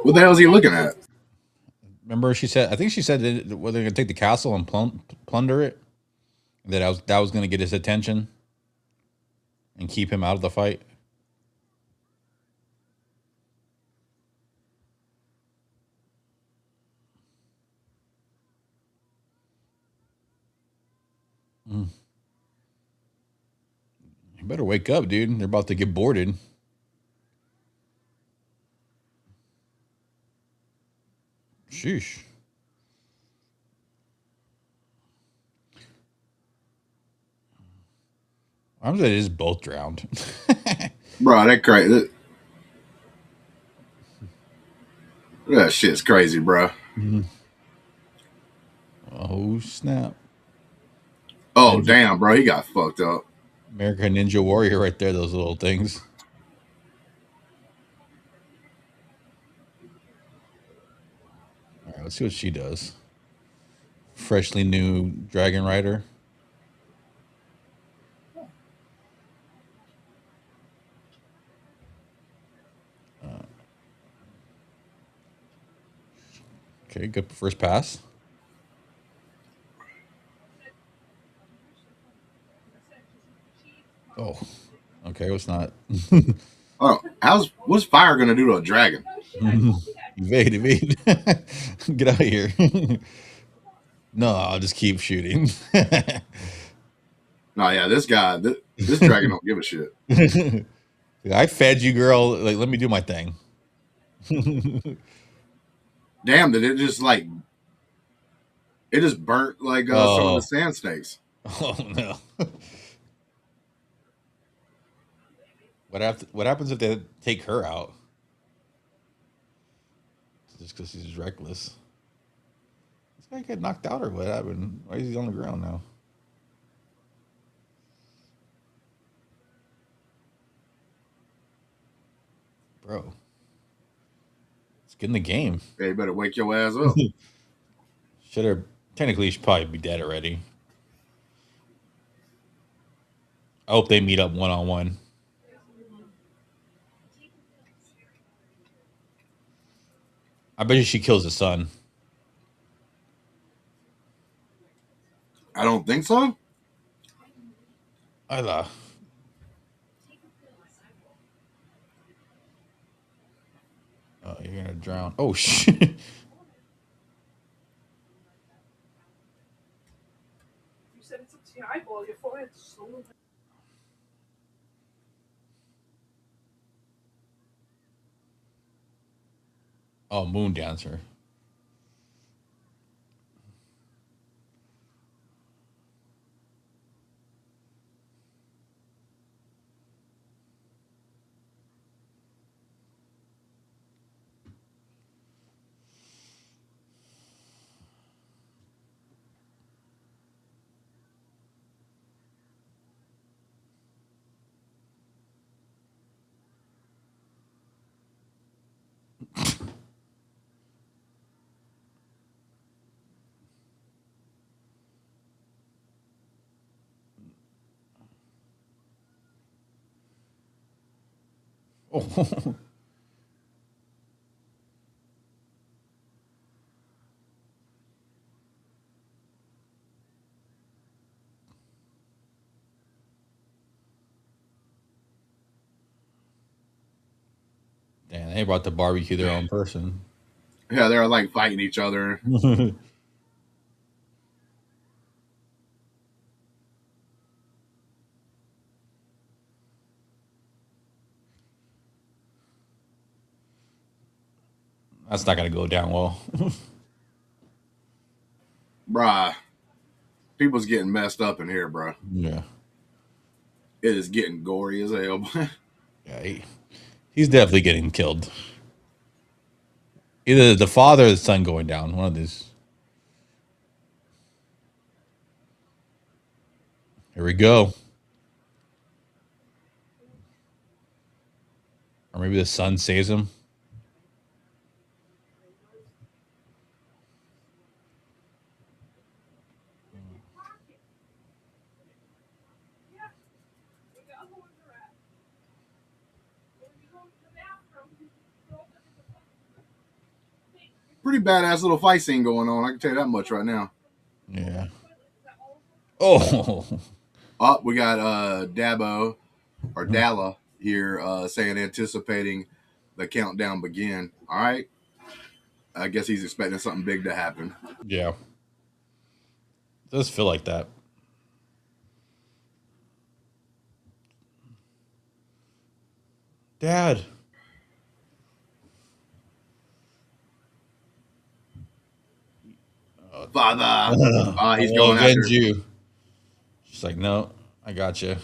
[SPEAKER 1] What the hell is he looking at?
[SPEAKER 2] Remember, she said. I think she said that they're gonna take the castle and plunder it. That was gonna get his attention and keep him out of the fight. Mm. You better wake up, dude. They're about to get boarded. Sheesh. I'm just they just both drowned.
[SPEAKER 1] Bro, that crazy. That shit's crazy, bro.
[SPEAKER 2] Oh snap!
[SPEAKER 1] Oh damn, bro, he got fucked up.
[SPEAKER 2] American Ninja Warrior, right there. Those little things. All right, let's see what she does. Freshly new Dragon Rider. Okay, good first pass. Oh, okay, it's not.
[SPEAKER 1] Oh, what's fire gonna do to a dragon?
[SPEAKER 2] Evade. Get out of here. No, I'll just keep shooting.
[SPEAKER 1] No, yeah, this guy, this dragon don't give a shit.
[SPEAKER 2] I fed you, girl. Like, let me do my thing.
[SPEAKER 1] Damn, did it just like it just burnt like some of the sand snakes.
[SPEAKER 2] Oh no. What happens if they take her out? Just because she's reckless. This guy got knocked out or what happened? Why is he on the ground now? Bro. Let's get in the game.
[SPEAKER 1] Yeah, you better wake your ass up.
[SPEAKER 2] Should have technically he should probably be dead already. I hope they meet up one on one. I bet you she kills the son.
[SPEAKER 1] I don't think so.
[SPEAKER 2] I thought. Oh, you're gonna drown. Oh shit.
[SPEAKER 3] You said it's up to your eyeball, your forehead's so.
[SPEAKER 2] Oh, Moon Dancer. Oh. Damn, they brought the barbecue their own person.
[SPEAKER 1] Yeah, they're like fighting each other.
[SPEAKER 2] That's not gonna go down well.
[SPEAKER 1] Bruh, people's getting messed up in here, bruh.
[SPEAKER 2] Yeah.
[SPEAKER 1] It is getting gory as hell.
[SPEAKER 2] Yeah, he's definitely getting killed. Either the father or the son going down. One of these. Here we go. Or maybe the son saves him.
[SPEAKER 1] Pretty badass little fight scene going on. I can tell you that much right now.
[SPEAKER 2] Yeah. Oh.
[SPEAKER 1] Oh, we got Dabo or Dalla here saying anticipating the countdown begin. All right. I guess he's expecting something big to happen.
[SPEAKER 2] Yeah. It does feel like that. Dad.
[SPEAKER 1] Father. He's
[SPEAKER 2] I will
[SPEAKER 1] going after.
[SPEAKER 2] avenge you. She's like, no, I got you.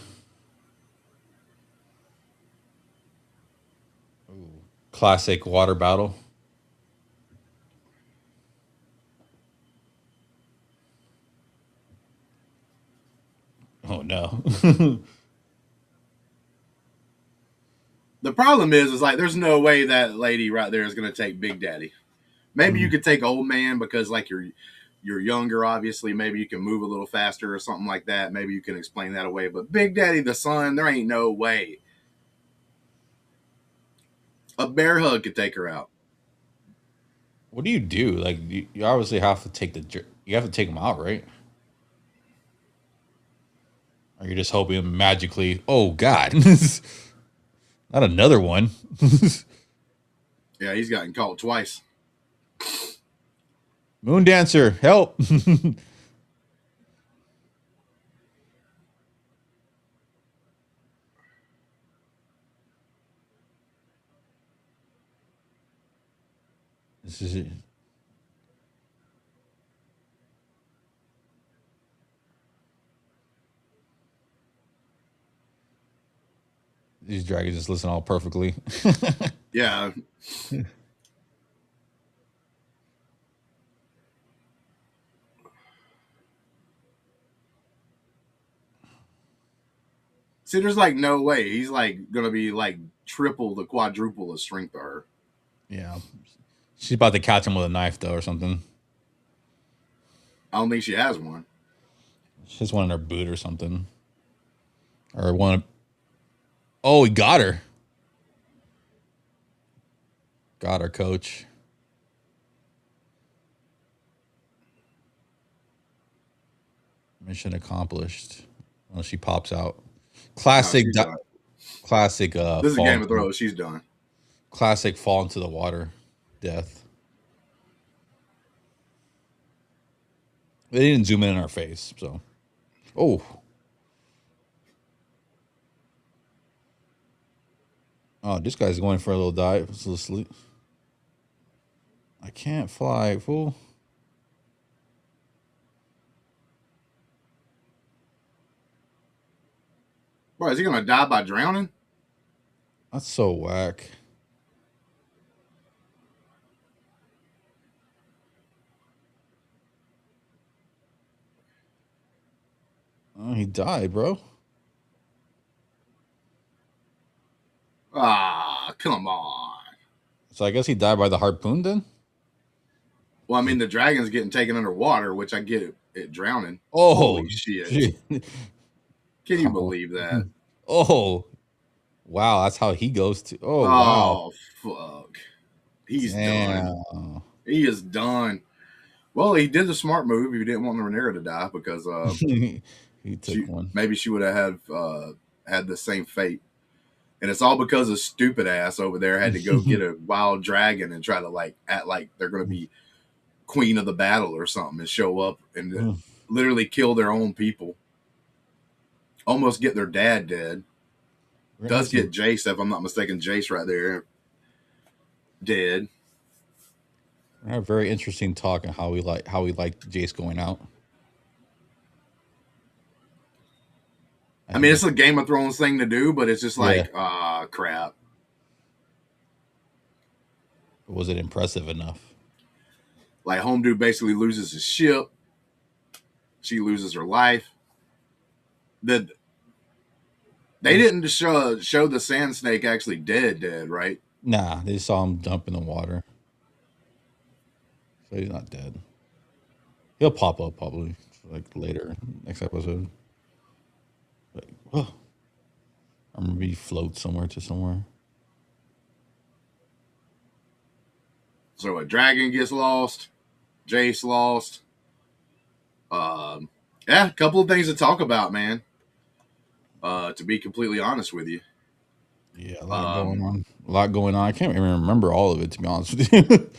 [SPEAKER 2] Classic water battle. Oh no.
[SPEAKER 1] The problem is like there's no way that lady right there is going to take Big Daddy. Maybe you could take Old Man because like you're younger, obviously. Maybe you can move a little faster or something like that. Maybe you can explain that away. But Big Daddy, the son, there ain't no way. A bear hug could take her out.
[SPEAKER 2] What do you do? Like you obviously have to take you have to take him out, right? Or you're just hoping magically, oh God. Not another one.
[SPEAKER 1] Yeah, he's gotten caught twice.
[SPEAKER 2] Moon Dancer, help. This is it. These dragons just listen all perfectly.
[SPEAKER 1] Yeah. See, there's like no way. He's like gonna be like triple the quadruple of strength of her.
[SPEAKER 2] Yeah. She's about to catch him with a knife though or something.
[SPEAKER 1] I don't think she has one.
[SPEAKER 2] She has one in her boot or something. Or one. Oh, he got her. Got her, coach. Mission accomplished. Oh, she pops out.
[SPEAKER 1] No,
[SPEAKER 2] Classic.
[SPEAKER 1] she's done.
[SPEAKER 2] Classic.
[SPEAKER 1] This is
[SPEAKER 2] Fall.
[SPEAKER 1] Game of Thrones. She's done.
[SPEAKER 2] Classic. Fall into the water. Death. They didn't zoom in our face, so. Oh. Oh, this guy's going for a little dive. It's a little sleep. I can't fly, fool.
[SPEAKER 1] Bro, is he gonna die by drowning?
[SPEAKER 2] That's so whack. Oh, he died, bro.
[SPEAKER 1] Ah, come on.
[SPEAKER 2] So I guess he died by the harpoon then?
[SPEAKER 1] Well, I mean, the dragon's getting taken underwater, which I get it drowning.
[SPEAKER 2] Oh,
[SPEAKER 1] Holy shit. Can you believe that?
[SPEAKER 2] Oh, wow. That's how he goes to. Oh, wow.
[SPEAKER 1] Oh, fuck. He's
[SPEAKER 2] Damn.
[SPEAKER 1] done. He is done. Well, he did the smart move. He didn't want Rhaenyra to die because
[SPEAKER 2] he took one.
[SPEAKER 1] maybe she would have had the same fate. And it's all because of stupid ass over there had to go get a wild dragon and try to like act like they're going to be queen of the battle or something and show up and literally kill their own people. Almost get their dad dead. Does get Jace, if I'm not mistaken, Jace right there dead.
[SPEAKER 2] We have a very interesting talk on how we like Jace going out.
[SPEAKER 1] I mean, it's a Game of Thrones thing to do, but it's just like, crap.
[SPEAKER 2] Was it impressive enough?
[SPEAKER 1] Like, home dude basically loses his ship. She loses her life. They didn't show the sand snake actually dead, right?
[SPEAKER 2] Nah, they saw him dump in the water. So he's not dead. He'll pop up probably like later, next episode. Like, oh. Or maybe float somewhere to somewhere.
[SPEAKER 1] So a dragon gets lost. Jace lost. Yeah, a couple of things to talk about, man. To be completely honest with you.
[SPEAKER 2] Yeah, a lot going on. A lot going on. I can't even remember all of it, to be honest with you.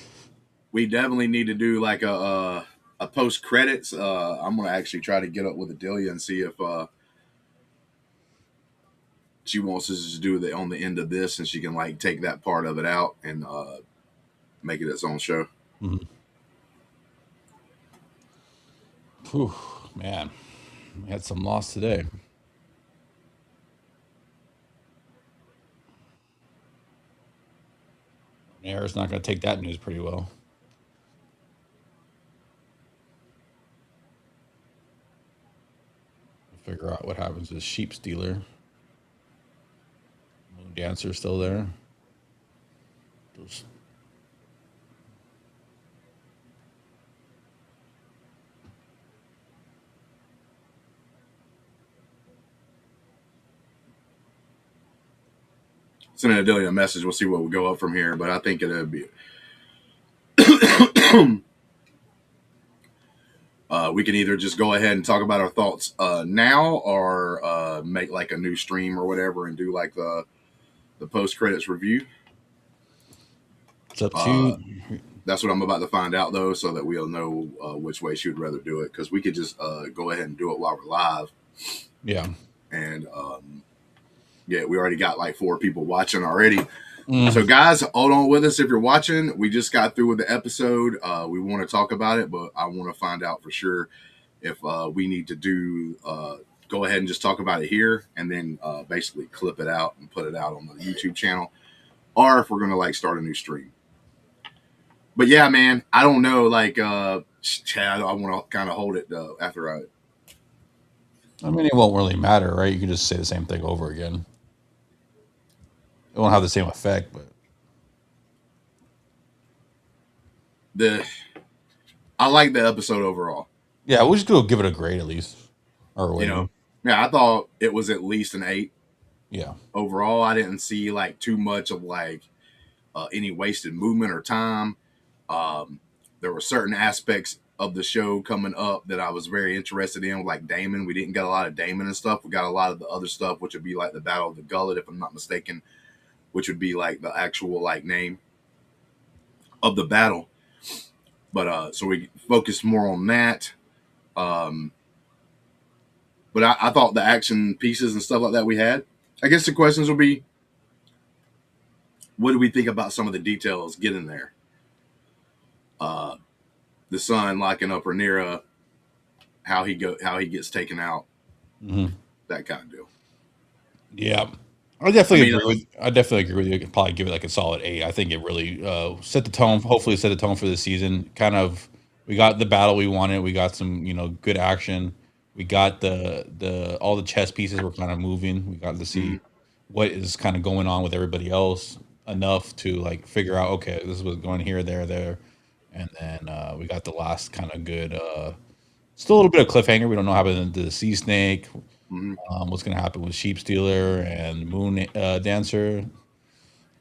[SPEAKER 1] We definitely need to do like a post credits. I'm gonna actually try to get up with Adelia and see if she wants us to do it on the end of this, and she can like take that part of it out and make it its own show.
[SPEAKER 2] Mm-hmm. Whew, man, we had some loss today. Air's not going to take that news pretty well. We'll figure out what happens with Sheep Stealer. Moon Dancer still there. Those.
[SPEAKER 1] Sending Adelia a message. We'll see what will go up from here, but I think it'll be. We can either just go ahead and talk about our thoughts now, or make like a new stream or whatever, and do like the post credits review.
[SPEAKER 2] It's up to you.
[SPEAKER 1] That's what I'm about to find out, though, so that we'll know which way she would rather do it. Because we could just go ahead and do it while we're live.
[SPEAKER 2] Yeah.
[SPEAKER 1] And yeah, we already got like 4 people watching already. So, guys, hold on with us if you're watching. We just got through with the episode. We want to talk about it, but I want to find out for sure if we need to do go ahead and just talk about it here and then basically clip it out and put it out on the YouTube channel, or if we're going to like start a new stream. But yeah, man, I don't know. Like, Chad, I want to kind of hold it after
[SPEAKER 2] I mean, it won't really matter, right? You can just say the same thing over again. It won't have the same effect, but
[SPEAKER 1] I like the episode overall.
[SPEAKER 2] yeah, we'll just go give it a grade at least, or
[SPEAKER 1] you know, Yeah, I thought it was at least an 8
[SPEAKER 2] Yeah.
[SPEAKER 1] overall. I didn't see like too much of like any wasted movement or time. There were certain aspects of the show coming up that I was very interested in, like Damon. We didn't get a lot of Damon and stuff. We got a lot of the other stuff, which would be like the Battle of the Gullet, if I'm not mistaken, which would be like the actual like name of the battle. But so we focused more on that. Um, but I thought the action pieces and stuff like that we had. I guess the questions will be, what do we think about some of the details getting there? The son locking up Rhaenyra, how he gets taken out, that kind of deal.
[SPEAKER 2] Yeah, I definitely agree with you. I could probably give it like a solid 8. I think it really set the tone. Hopefully, set the tone for the season. Kind of, we got the battle we wanted. We got some, good action. We got the all the chess pieces were kind of moving. We got to see what is kind of going on with everybody else enough to like figure out. Okay, this is what's going here, there, and then we got the last kind of good. Still a little bit of cliffhanger. We don't know what happened to the sea snake. What's going to happen with Sheep Stealer and Moon Dancer?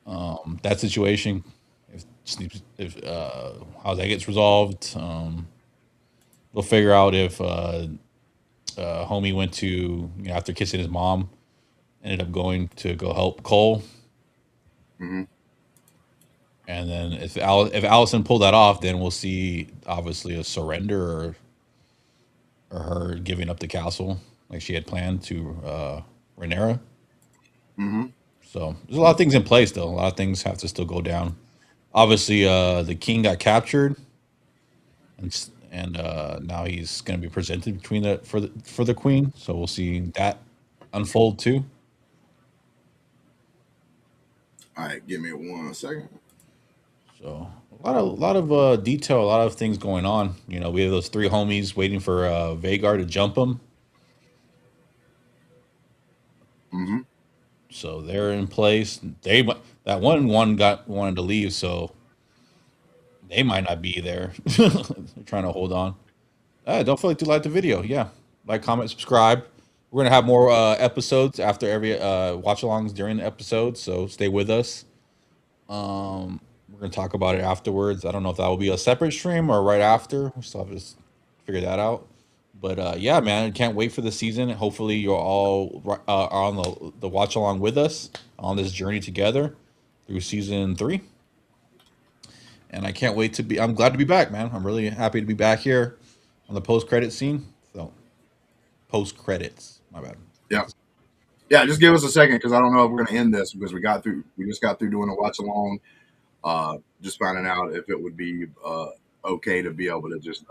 [SPEAKER 2] That situation, if how that gets resolved, we'll figure out if Homie went to after kissing his mom, ended up going to go help Cole, and then if Allison pulled that off, then we'll see obviously a surrender or her giving up the castle like she had planned to Rhaenyra. So there's a lot of things in place still. A lot of things have to still go down. Obviously, the king got captured, and now he's going to be presented between for the queen. So we'll see that unfold too.
[SPEAKER 1] All right, give me 1 second.
[SPEAKER 2] So a lot of detail, a lot of things going on. We have those 3 homies waiting for Vagar to jump them. So they're in place. That one wanted to leave, so they might not be there. They're trying to hold on. Don't forget to like the video. Yeah, like, comment, subscribe. We're gonna have more episodes after every watch-alongs during the episode, so stay with us. We're gonna talk about it afterwards. I don't know if that will be a separate stream or right after. We still have to figure that out. But yeah, man, can't wait for the season. Hopefully, you're all are on the watch along with us on this journey together through season 3. And I can't wait to be. I'm glad to be back, man. I'm really happy to be back here on the post credit scene. So, post credits. My bad.
[SPEAKER 1] Yeah. Just give us a second because I don't know if we're gonna end this because we just got through doing a watch along. Just finding out if it would be okay to be able to just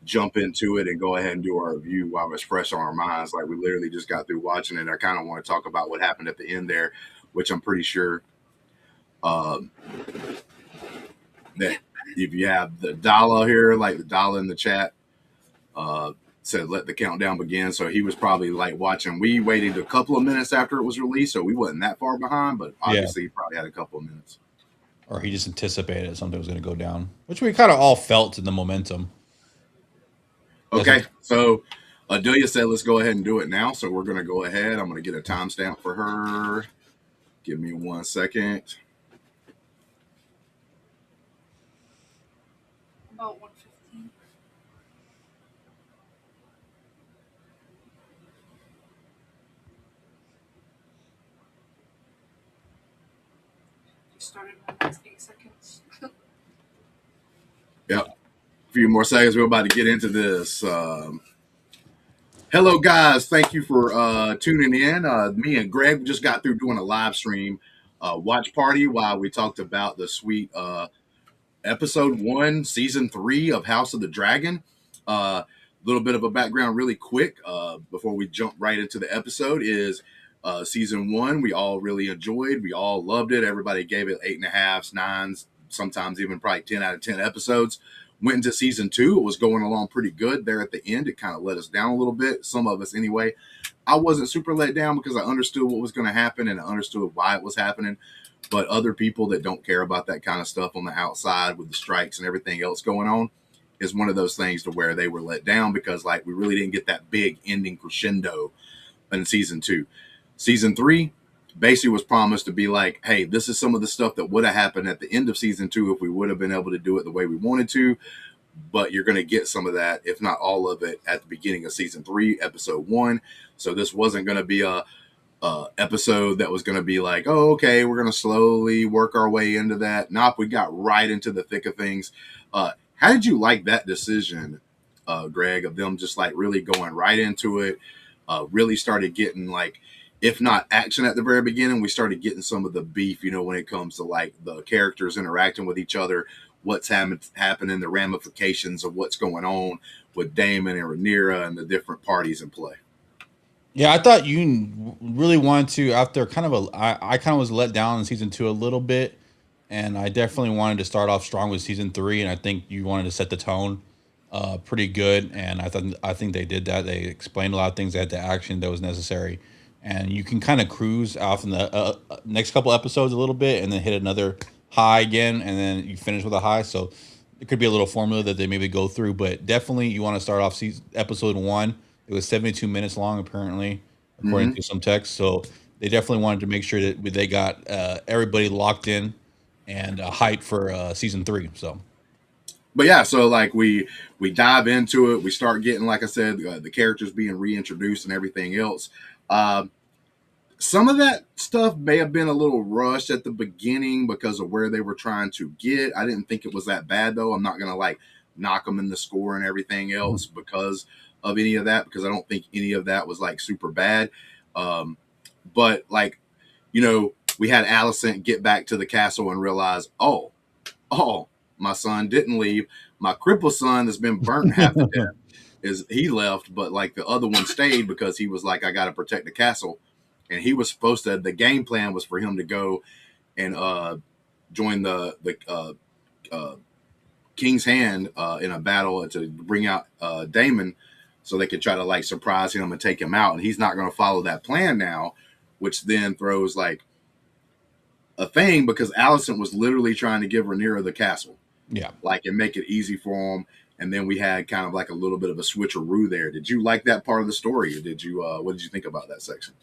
[SPEAKER 1] jump into it and go ahead and do our review while it's fresh on our minds. Like, we literally just got through watching it. I kind of want to talk about what happened at the end there, which I'm pretty sure that if you have the dollar here, like the dollar in the chat, said let the countdown begin. So he was probably like watching. We waited a couple of minutes after it was released, so we wasn't that far behind, but obviously he probably had a couple of minutes.
[SPEAKER 2] Or he just anticipated something was going to go down, which we kind of all felt in the momentum.
[SPEAKER 1] Okay, so Adelia said let's go ahead and do it now. So we're going to go ahead. I'm going to get a timestamp for her. Give me 1 second.
[SPEAKER 3] About 1:15. Started in the next 8 seconds.
[SPEAKER 1] Yep. A few more seconds. We're about to get into this. Hello, guys. Thank you for tuning in. Me and Greg just got through doing a live stream watch party while we talked about the sweet episode 1, season 3 of House of the Dragon. Little bit of a background really quick before we jump right into the episode is season 1 we all really enjoyed. We all loved it. Everybody gave it 8.5s, 9s, sometimes even probably 10 out of 10 episodes. Went into season 2. It was going along pretty good. There at the end, it kind of let us down a little bit. Some of us anyway. I wasn't super let down because I understood what was going to happen and I understood why it was happening. But other people that don't care about that kind of stuff on the outside with the strikes and everything else going on, is one of those things to where they were let down because like we really didn't get that big ending crescendo in season 2. Season 3 basically was promised to be like, hey, this is some of the stuff that would have happened at the end of season 2 if we would have been able to do it the way we wanted to. But you're going to get some of that, if not all of it, at the beginning of season 3, episode 1. So this wasn't going to be a episode that was going to be like, oh, okay, we're going to slowly work our way into that. Nope, we got right into the thick of things. How did you like that decision, Greg, of them just like really going right into it? Really started getting like, if not action at the very beginning, we started getting some of the beef, you know, when it comes to like the characters interacting with each other, what's happening, the ramifications of what's going on with Damon and Rhaenyra and the different parties in play.
[SPEAKER 2] Yeah, I thought you really wanted to after kind of I kind of was let down in season 2 a little bit, and I definitely wanted to start off strong with season 3, and I think you wanted to set the tone pretty good, and I think they did that. They explained a lot of things that the action that was necessary, and you can kind of cruise off in the next couple episodes a little bit, and then hit another high again, and then you finish with a high. So it could be a little formula that they maybe go through, but definitely you want to start off episode 1. It was 72 minutes long, apparently, according to some text. So they definitely wanted to make sure that they got everybody locked in and hyped for season 3. So,
[SPEAKER 1] but yeah, so like we dive into it. We start getting, like I said, the characters being reintroduced and everything else. Some of that stuff may have been a little rushed at the beginning because of where they were trying to get. I didn't think it was that bad, though. I'm not going to like knock them in the score and everything else because of any of that, because I don't think any of that was like super bad. But like, you know, we had Alicent get back to the castle and realize, oh, my son didn't leave. My crippled son has been burnt half to death. He left, but like the other one stayed because he was like, I got to protect the castle. And he was supposed to, the game plan was for him to go and join the King's Hand in a battle to bring out Damon so they could try to like surprise him and take him out. And he's not going to follow that plan now, which then throws like a thing because Alicent was literally trying to give Rhaenyra the castle.
[SPEAKER 2] yeah.
[SPEAKER 1] Like, and make it easy for him. And then we had kind of like a little bit of a switcheroo there. Did you like that part of the story? Or did you, what did you think about that section?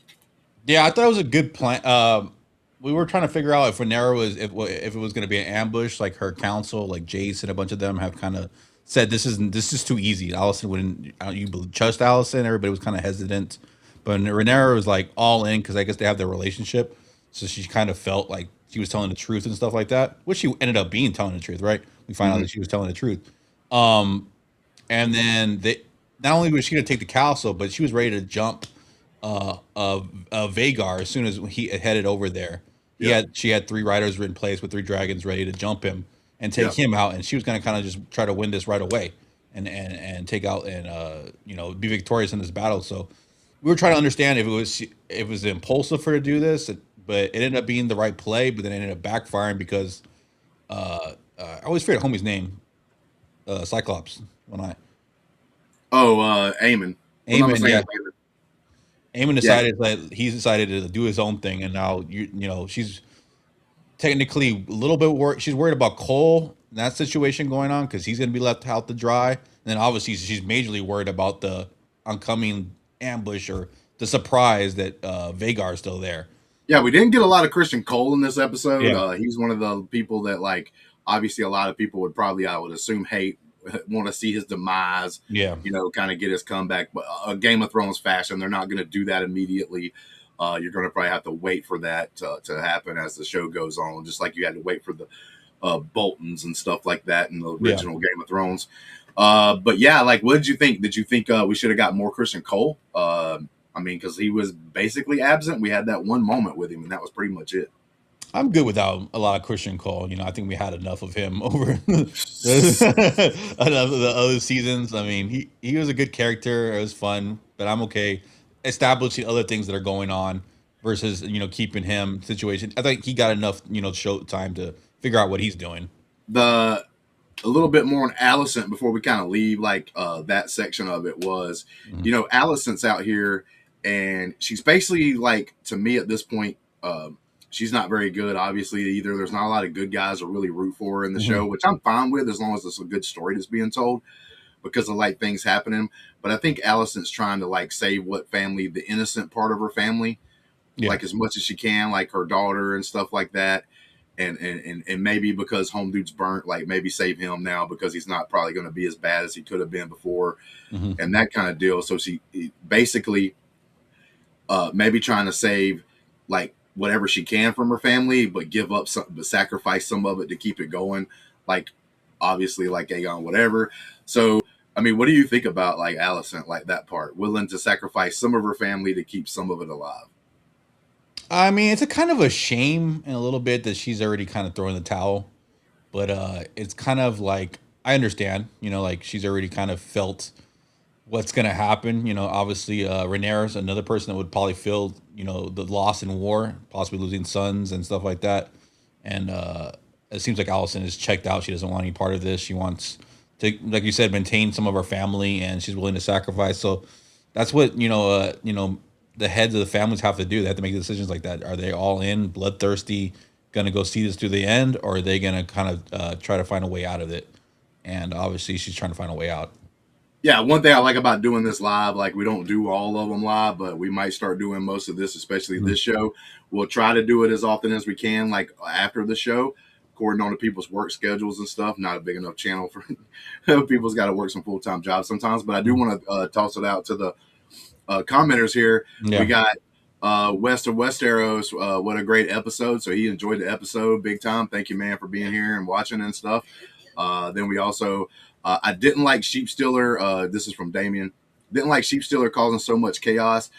[SPEAKER 2] Yeah, I thought it was a good plan. We were trying to figure out if Rhaenyra was if it was going to be an ambush, like her council, like Jace and a bunch of them have kind of said this is too easy. Alicent wouldn't you trust Alicent? Everybody was kind of hesitant, but Rhaenyra was like all in because I guess they have their relationship, so she kind of felt like she was telling the truth and stuff like that, which she ended up being telling the truth, right? We find out that she was telling the truth. And then they not only was she going to take the castle, but she was ready to jump Vagar as soon as he headed over there. She had 3 riders in place with 3 dragons ready to jump him and take him out, and she was going to kind of just try to win this right away and take out and be victorious in this battle. So we were trying to understand if it was impulsive for her to do this, but it ended up being the right play, but then it ended up backfiring because I always forget homie's name, Cyclops.
[SPEAKER 1] Aemon.
[SPEAKER 2] Aemon, yeah. Aemon decided that he's decided to do his own thing, and now she's technically a little bit worried. She's worried about Cole in that situation going on because he's going to be left out to dry. And then obviously she's majorly worried about the oncoming ambush or the surprise that Vagar is still there.
[SPEAKER 1] Yeah, we didn't get a lot of Christian Cole in this episode. Yeah. He's one of the people that like obviously a lot of people would probably, I would assume, hate. Want to see his demise, kind of get his comeback, but a Game of Thrones fashion, they're not going to do that immediately. You're going to probably have to wait for that to happen as the show goes on, just like you had to wait for the Boltons and stuff like that in the original Game of Thrones. But yeah, like, what did you think? Did you think we should have got more Christian Cole? I mean, because he was basically absent. We had that one moment with him, and that was pretty much it.
[SPEAKER 2] I'm good without a lot of Christian Cole. I think we had enough of him over the other seasons. I mean, he was a good character. It was fun, but I'm okay establishing other things that are going on versus keeping him situation. I think he got enough show time to figure out what he's doing.
[SPEAKER 1] A little bit more on Alicent before we kind of leave that section of it was, Alicent's out here and she's basically like, to me at this point, she's not very good, obviously, either. There's not a lot of good guys to really root for in the
[SPEAKER 2] Mhm.
[SPEAKER 1] show, which I'm fine with as long as it's a good story that's being told because of like things happening. But I think Allison's trying to like save what family, the innocent part of her family,
[SPEAKER 2] Yeah.
[SPEAKER 1] like as much as she can, like her daughter and stuff like that. And maybe because Home Dude's burnt, like maybe save him now because he's not probably going to be as bad as he could have been before,
[SPEAKER 2] Mhm.
[SPEAKER 1] and that kind of deal. So she basically maybe trying to save like whatever she can from her family, but give up some, but sacrifice some of it to keep it going. Like obviously, like Aegon, whatever. So I mean, what do you think about like Allison, like that part, willing to sacrifice some of her family to keep some of it alive?
[SPEAKER 2] I mean, it's a kind of a shame in a little bit that she's already kind of throwing the towel, but it's kind of like I understand, like she's already kind of felt what's gonna happen. Obviously, Rhaenyra's another person that would probably feel, the loss in war, possibly losing sons and stuff like that. And it seems like Allison is checked out. She doesn't want any part of this. She wants to, like you said, maintain some of her family, and she's willing to sacrifice. So that's what the heads of the families have to do. They have to make decisions like that. Are they all in, bloodthirsty, gonna go see this through the end, or are they gonna kind of try to find a way out of it? And obviously, she's trying to find a way out.
[SPEAKER 1] Yeah, one thing I like about doing this live, like we don't do all of them live, but we might start doing most of this, especially this show. We'll try to do it as often as we can, like after the show, according on to people's work schedules and stuff. Not a big enough channel for people's got to work some full-time jobs sometimes, but I do want to toss it out to the commenters here.
[SPEAKER 2] Yeah.
[SPEAKER 1] We got West of Westeros. What a great episode. So he enjoyed the episode big time. Thank you, man, for being here and watching and stuff. Then we also, I didn't like Sheep Stealer. This is from Damien. Didn't like Sheep Stealer causing so much chaos,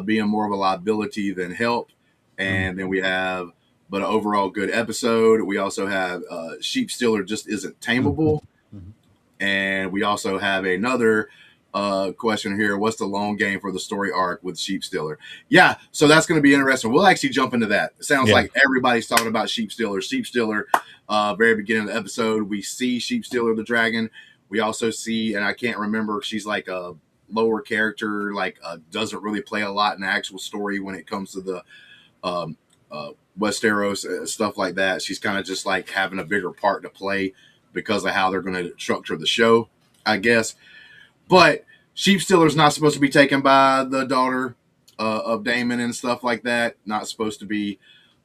[SPEAKER 1] being more of a liability than help. And then we have, but an overall good episode. We also have Sheep Stealer just isn't tameable. And we also have another question here. What's the long game for the story arc with Sheep Stealer? Yeah, so that's going to be interesting. We'll actually jump into that. It sounds like everybody's talking about Sheep Stealer. Sheep Stealer, very beginning of the episode, we see Sheep Stealer the dragon. We also see, and I can't remember, she's like a lower character, like doesn't really play a lot in the actual story when it comes to the Westeros stuff like that. She's kind of just like having a bigger part to play because of how they're going to structure the show, I guess. But Sheep Stealer's not supposed to be taken by the daughter of Daemon and stuff like that. Not supposed to be.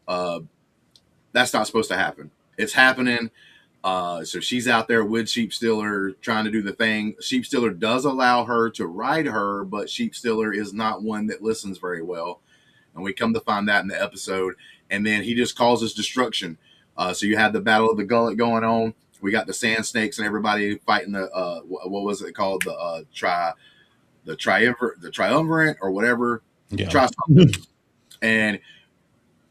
[SPEAKER 1] That's not supposed to happen. It's happening. So she's out there with Sheep Stealer trying to do the thing. Sheep Stealer does allow her to ride her, but Sheep Stealer is not one that listens very well. And we come to find that in the episode. And then he just causes destruction. So you have the Battle of the Gullet going on. We got the Sand Snakes and everybody fighting the what was it called, the triumvirate or whatever.
[SPEAKER 2] Yeah.
[SPEAKER 1] And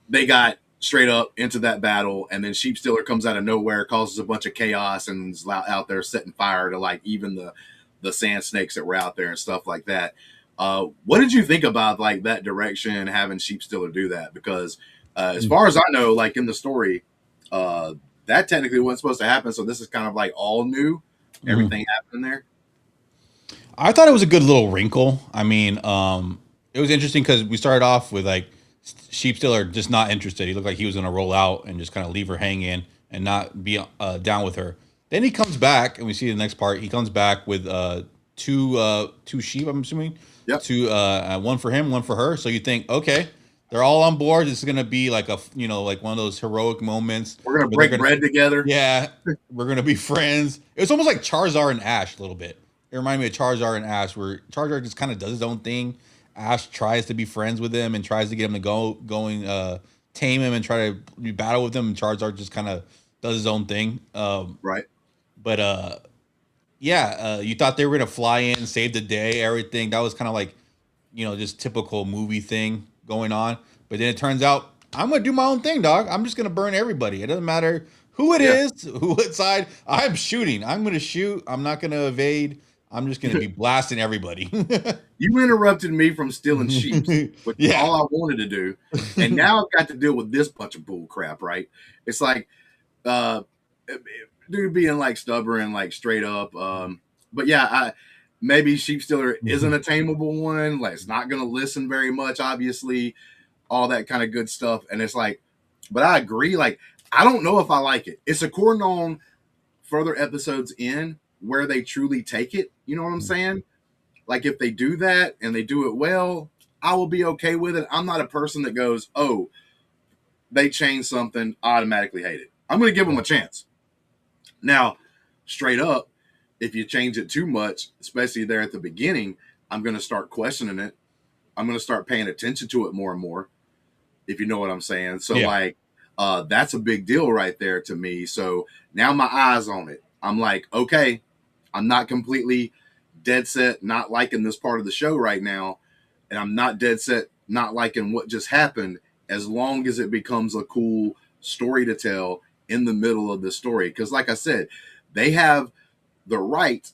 [SPEAKER 1] they got straight up into that battle, and then Sheep Stealer comes out of nowhere, causes a bunch of chaos, and is out there setting fire to like even the Sand Snakes that were out there and stuff like that. What did you think about like that direction, having Sheep Stealer do that? Because as far as I know, like in the story, that technically wasn't supposed to happen. So this is kind of like all new, everything happening there.
[SPEAKER 2] I thought it was a good little wrinkle. I mean, it was interesting because we started off with like Sheep Stealer just not interested. He looked like he was going to roll out and just kind of leave her hanging and not be down with her. Then he comes back, and we see the next part. He comes back with two sheep, I'm assuming.
[SPEAKER 1] Yep.
[SPEAKER 2] One for him, one for her. So you think, okay, they're all on board. This is going to be like like one of those heroic moments.
[SPEAKER 1] We're going to break bread together.
[SPEAKER 2] Yeah, we're going to be friends. It was almost like Charizard and Ash a little bit. It reminded me of Charizard and Ash, where Charizard just kind of does his own thing. Ash tries to be friends with him and tries to get him to tame him and try to battle with him. And Charizard just kind of does his own thing.
[SPEAKER 1] Right.
[SPEAKER 2] But you thought they were gonna fly in, save the day, everything. That was kind of like, just typical movie thing going on. But then it turns out I'm gonna do my own thing, dog. I'm just gonna burn everybody. It doesn't matter who it is, what side. I'm shooting. I'm gonna shoot. I'm not gonna evade. I'm just going to be blasting everybody.
[SPEAKER 1] You interrupted me from stealing sheep, which is all I wanted to do. And now I've got to deal with this bunch of bull crap, right? It's like, dude being like stubborn and like straight up. But yeah, maybe Sheep Stealer isn't a tameable one. Like, it's not going to listen very much, obviously, all that kind of good stuff. And it's like, But I agree. Like, I don't know if I like it. It's a corner on further episodes in where they truly take it. You know what I'm saying? Like, if they do that and they do it well, I will be okay with it. I'm not a person that goes, oh, they changed something, automatically hate it. I'm going to give them a chance. Now, straight up, if you change it too much, especially there at the beginning, I'm going to start questioning it. I'm going to start paying attention to it more and more, if you know what I'm saying. So, like, that's a big deal right there to me. So now my eyes on it. I'm like, okay, I'm not completely dead set not liking this part of the show right now, and I'm not dead set not liking what just happened, as long as it becomes a cool story to tell in the middle of the story. Because like I said, they have the right,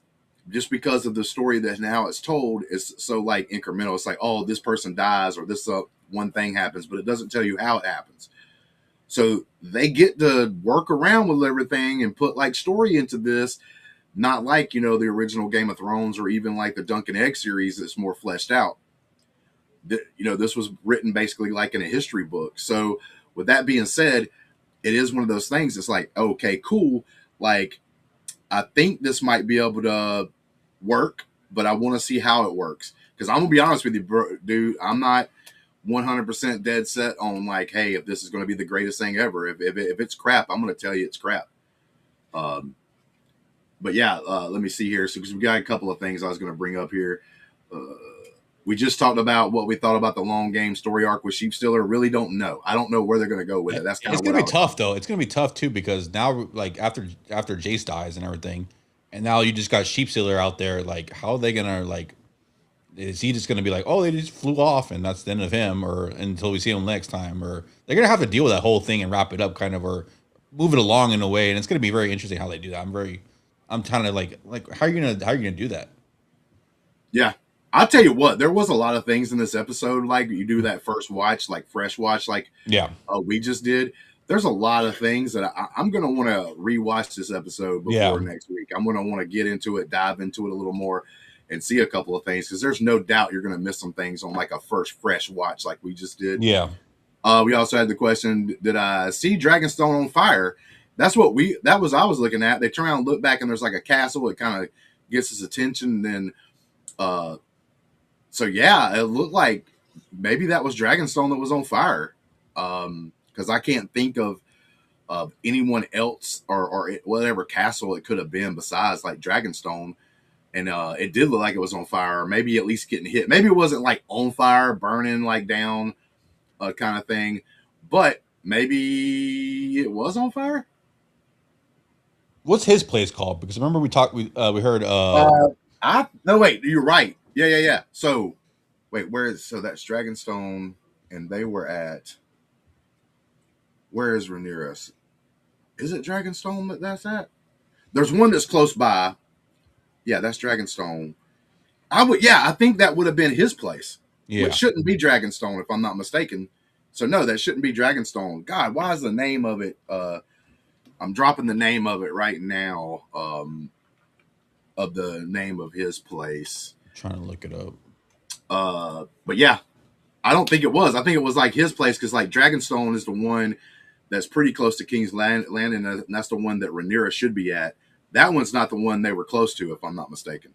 [SPEAKER 1] just because of the story that now it's told is so like incremental. It's like, oh, this person dies or this one thing happens, but it doesn't tell you how it happens. So they get to work around with everything and put like story into this, not like, you know, the original Game of Thrones or even like the Dunk and Egg series that's more fleshed out. You know, this was written basically like in a history book. So with that being said, it is one of those things. It's like, okay, cool. Like, I think this might be able to work, but I want to see how it works. Because I'm going to be honest with you, bro, dude, I'm not 100% dead set on like, hey, if this is going to be the greatest thing ever. If it's crap, I'm going to tell you it's crap. But yeah, let me see here. So because we got a couple of things I was going to bring up here. We just talked about what we thought about the long game story arc with Sheep Stealer. Really don't know. I don't know where they're going to go with it. That's kind
[SPEAKER 2] It's
[SPEAKER 1] of
[SPEAKER 2] gonna
[SPEAKER 1] what
[SPEAKER 2] be tough though. It's gonna be tough too because now, like after Jace dies and everything, and now you just got Sheepsealer out there. Like, how are they gonna like? Is he just gonna be like, oh, they just flew off and that's the end of him, or until we see him next time, or they're gonna have to deal with that whole thing and wrap it up, kind of, or move it along in a way, and it's gonna be very interesting how they do that. I'm kind of like how are you gonna do that?
[SPEAKER 1] Yeah. I'll tell you what, there was a lot of things in this episode. Like you do that first watch, like fresh watch, like we just did. There's a lot of things that I'm going to want to rewatch this episode before next week. I'm going to want to get into it, dive into it a little more, and see a couple of things because there's no doubt you're going to miss some things on like a first fresh watch, like we just did.
[SPEAKER 2] Yeah.
[SPEAKER 1] We also had the question: did I see Dragonstone on fire? That's what I was looking at. They turn around and look back, and there's like a castle. It kind of gets his attention, and then. So yeah, it looked like maybe that was Dragonstone that was on fire. Because I can't think of anyone else or whatever castle it could have been besides like Dragonstone. And it did look like it was on fire, or maybe at least getting hit. Maybe it wasn't like on fire, burning like down kind of thing. But maybe it was on fire.
[SPEAKER 2] What's his place called? Because remember we heard
[SPEAKER 1] no, wait, you're right. Yeah. So wait, so that's Dragonstone, and they were at, where is Rhaenyra? Is it Dragonstone that's at? There's one that's close by. Yeah, that's Dragonstone. I think that would have been his place.
[SPEAKER 2] Yeah.
[SPEAKER 1] Which shouldn't be Dragonstone if I'm not mistaken. So no, that shouldn't be Dragonstone. God, why is the name of it? I'm dropping the name of it right now. Of the name of his place.
[SPEAKER 2] I'm trying to look it up.
[SPEAKER 1] But yeah, I don't think it was. I think it was like his place because like Dragonstone is the one that's pretty close to King's Landing, and that's the one that Rhaenyra should be at. That one's not the one they were close to, if I'm not mistaken.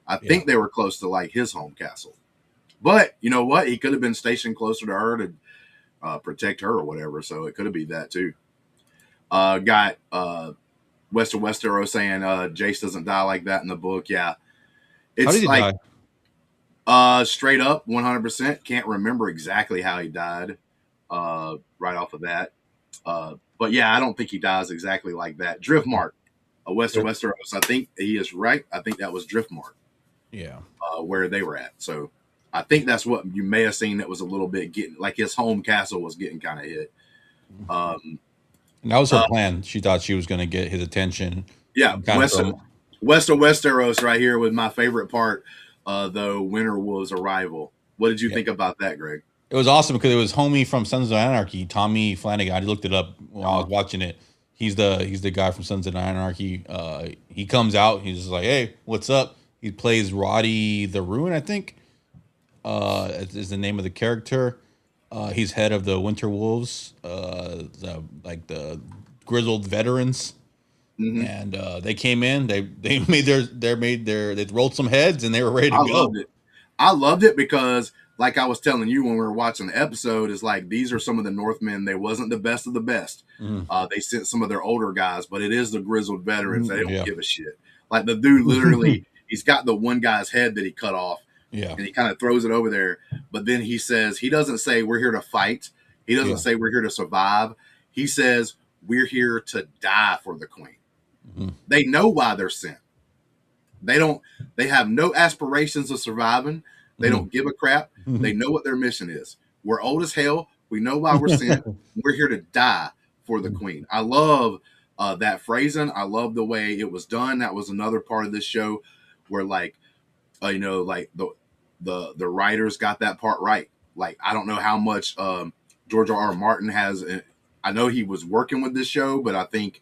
[SPEAKER 1] I think they were close to like his home castle. But you know what? He could have been stationed closer to her to protect her or whatever. So it could have been that too. Got West of Westeros saying Jace doesn't die like that in the book. Yeah. It's
[SPEAKER 2] how did he
[SPEAKER 1] like
[SPEAKER 2] die?
[SPEAKER 1] Straight up 100%. Can't remember exactly how he died right off of that. But yeah, I don't think he dies exactly like that. Driftmark, West of Westeros. I think he is right. I think that was Driftmark.
[SPEAKER 2] Yeah.
[SPEAKER 1] Where they were at. So I think that's what you may have seen that was a little bit getting, like his home castle was getting kind of hit.
[SPEAKER 2] And that was her plan. She thought she was going to get his attention.
[SPEAKER 1] Yeah. West of Westeros right here with my favorite part, though, Winterwolves' arrival. What did you think about that, Greg?
[SPEAKER 2] It was awesome because it was homie from Sons of Anarchy, Tommy Flanagan. I looked it up while I was watching it. He's the guy from Sons of Anarchy. He comes out. He's just like, hey, what's up? He plays Roddy the Ruin, I think. Is the name of the character. He's head of the Winter Wolves, the grizzled veterans,
[SPEAKER 1] Hmm.
[SPEAKER 2] and they came in. They they rolled some heads and they were ready to
[SPEAKER 1] I
[SPEAKER 2] go.
[SPEAKER 1] loved it. I loved it because, like I was telling you when we were watching the episode, is like these are some of the Northmen. They wasn't the best of the best.
[SPEAKER 2] Mhm.
[SPEAKER 1] They sent some of their older guys, but it is the grizzled veterans. They don't
[SPEAKER 2] Yeah,
[SPEAKER 1] give a shit. Like the dude, literally, he's got the one guy's head that he cut off,
[SPEAKER 2] yeah,
[SPEAKER 1] and he kind of throws it over there. But then he says he doesn't say we're here to fight. He doesn't
[SPEAKER 2] yeah.
[SPEAKER 1] say we're here to survive. He says we're here to die for the queen.
[SPEAKER 2] Mhm.
[SPEAKER 1] They know why they're sent. They don't. They have no aspirations of surviving. They don't give a crap. They know what their mission is. We're old as hell. We know why we're sent. We're here to die for the queen. I love that phrasing. I love the way it was done. That was another part of this show where, like, like the writers got that part right. Like, I don't know how much George R. R. Martin has. I know he was working with this show, but I think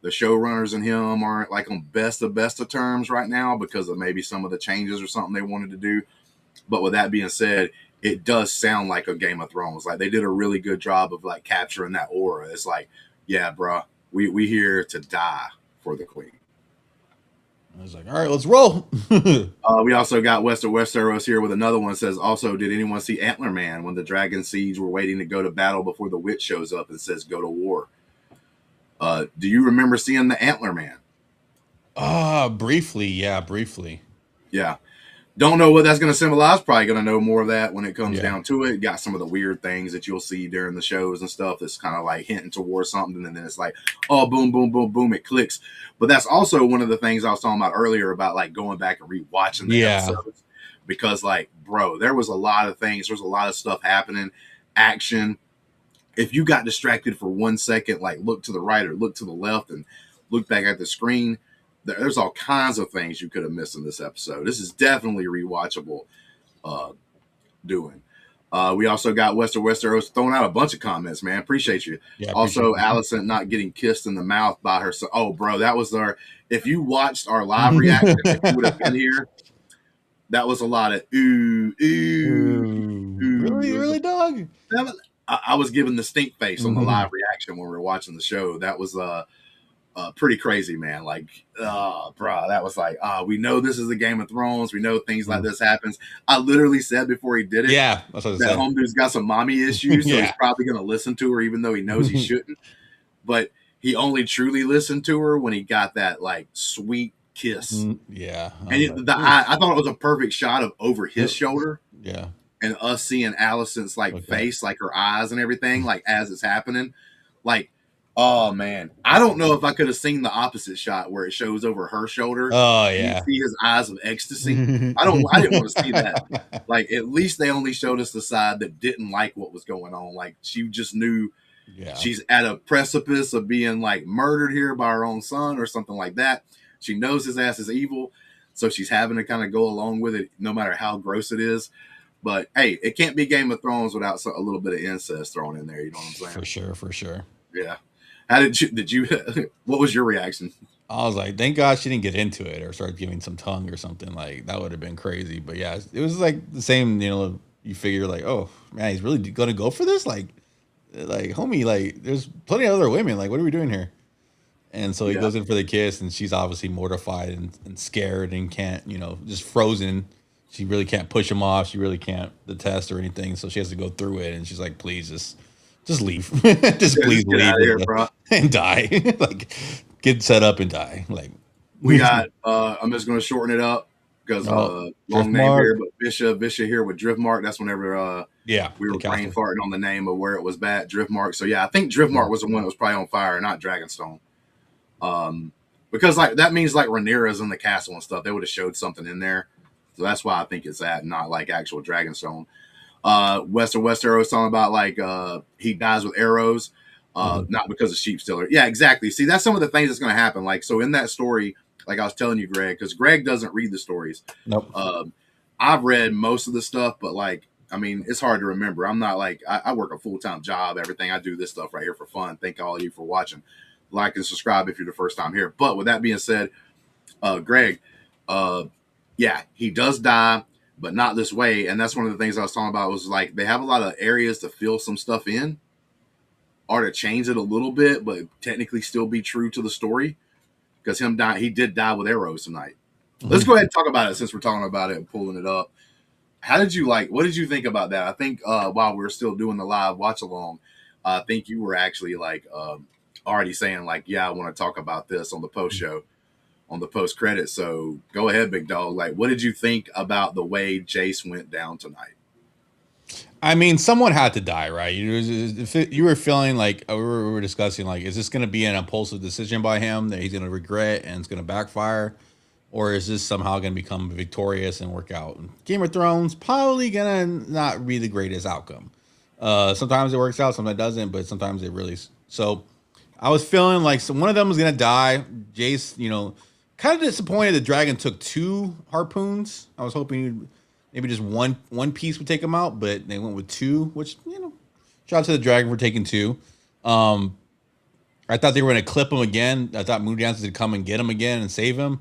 [SPEAKER 1] the showrunners and him aren't like on best of terms right now because of maybe some of the changes or something they wanted to do. But with that being said, it does sound like a Game of Thrones. Like they did a really good job of like capturing that aura. It's like, yeah, bro, we here to die for the queen.
[SPEAKER 2] I was like, all right, let's roll.
[SPEAKER 1] We also got Westeros here with another one. Says also, did anyone see Antler Man when the Dragon Siege were waiting to go to battle before the witch shows up and says go to war? Do you remember seeing the Antler Man?
[SPEAKER 2] Briefly, yeah, briefly.
[SPEAKER 1] Yeah. Don't know what that's going to symbolize. Probably going to know more of that when it comes
[SPEAKER 2] Yeah.
[SPEAKER 1] down to it. Got some of the weird things that you'll see during the shows and stuff that's kind of like hinting towards something. And then it's like, oh, boom, boom, boom, boom, it clicks. But that's also one of the things I was talking about earlier about like going back and rewatching the
[SPEAKER 2] Yeah.
[SPEAKER 1] episodes. Because, like, bro, there was a lot of things. There's a lot of stuff happening. Action. If you got distracted for 1 second, like look to the right or look to the left and look back at the screen, there's all kinds of things you could have missed in this episode. This is definitely rewatchable doing. We also got Westeros throwing out a bunch of comments, man. Appreciate you.
[SPEAKER 2] Yeah,
[SPEAKER 1] Also, Allison not getting kissed in the mouth by her son. Oh, bro, that was our. If you watched our live reaction, if you would have been here, that was a lot of ooh, ooh,
[SPEAKER 2] Really, dog?
[SPEAKER 1] I was giving the stink face on the live reaction when we were watching the show. That was pretty crazy, man. Like, bro, that was like, we know this is a Game of Thrones. We know things like this happens. I literally said before he did it,
[SPEAKER 2] Yeah, that's what I
[SPEAKER 1] that
[SPEAKER 2] said.
[SPEAKER 1] home dude's got some mommy issues, so
[SPEAKER 2] Yeah.
[SPEAKER 1] he's probably going to listen to her, even though he knows he shouldn't. But he only truly listened to her when he got that like sweet kiss.
[SPEAKER 2] Yeah.
[SPEAKER 1] And I thought it was a perfect shot of over his shoulder.
[SPEAKER 2] Yeah.
[SPEAKER 1] And us seeing Allison's like face, like her eyes and everything, like as it's happening. Like, oh man, I don't know if I could have seen the opposite shot where it shows over her shoulder.
[SPEAKER 2] Oh yeah,
[SPEAKER 1] you see his eyes of ecstasy. I didn't want to see that. Like, at least they only showed us the side that didn't like what was going on. Like, she just knew she's at a precipice of being like murdered here by her own son or something like that. She knows his ass is evil, so she's having to kind of go along with it, no matter how gross it is. But hey, it can't be Game of Thrones without a little bit of incest thrown in there. You know what I'm saying?
[SPEAKER 2] For sure.
[SPEAKER 1] Yeah. How did you? What was your reaction?
[SPEAKER 2] I was like, thank God she didn't get into it or start giving some tongue or something. Like that would have been crazy. But yeah, it was like the same. You figure like, oh man, he's really gonna go for this. Like homie, like there's plenty of other women. Like, what are we doing here? And so he goes in for the kiss, and she's obviously mortified and scared and can't, just frozen. She really can't push him off. She really can't detest or anything. So she has to go through it. And she's like, please just leave. Just please leave
[SPEAKER 1] out of here, bro.
[SPEAKER 2] And die. Like, get set up and die. Like,
[SPEAKER 1] we got, I'm just going to shorten it up because long name here, but Visha here with Driftmark. That's whenever we were brain farting on the name of where it was bad, Driftmark. So yeah, I think Driftmark was the one that was probably on fire, not Dragonstone. Because like that means like Rhaenyra's in the castle and stuff. They would have showed something in there. So that's why I think it's that, not like actual Dragonstone. Westeros talking about like he dies with arrows, not because of sheep stealer. Yeah, exactly. See, that's some of the things that's going to happen. Like, so in that story, like I was telling you, Greg, because Greg doesn't read the stories.
[SPEAKER 2] Nope.
[SPEAKER 1] I've read most of the stuff, but like, I mean, it's hard to remember. I'm not like, I work a full-time job, everything. I do this stuff right here for fun. Thank all of you for watching. Like and subscribe if you're the first time here. But with that being said, Greg, yeah, he does die. but not this way. And that's one of the things I was talking about was like they have a lot of areas to fill some stuff in or to change it a little bit, but technically still be true to the story. Because he did die with arrows tonight. Let's go ahead and talk about it since we're talking about it and pulling it up. What did you think about that? I think while we were still doing the live watch along, I think you were actually like already saying like, yeah, I want to talk about this on the post show, on the post credits. So go ahead, big dog. Like, what did you think about the way Jace went down tonight?
[SPEAKER 2] I mean, someone had to die, right? You were feeling like we were discussing, like, is this going to be an impulsive decision by him that he's going to regret and it's going to backfire, or is this somehow going to become victorious and work out? Game of Thrones probably going to not be the greatest outcome. Sometimes it works out, sometimes it doesn't, but sometimes it really. So I was feeling like one of them was going to die. Jace, kind of disappointed the dragon took 2 harpoons. I was hoping maybe just one piece would take him out, but they went with 2, which, shout out to the dragon for taking 2. I thought they were going to clip him again. I thought Moondancer would come and get him again and save him.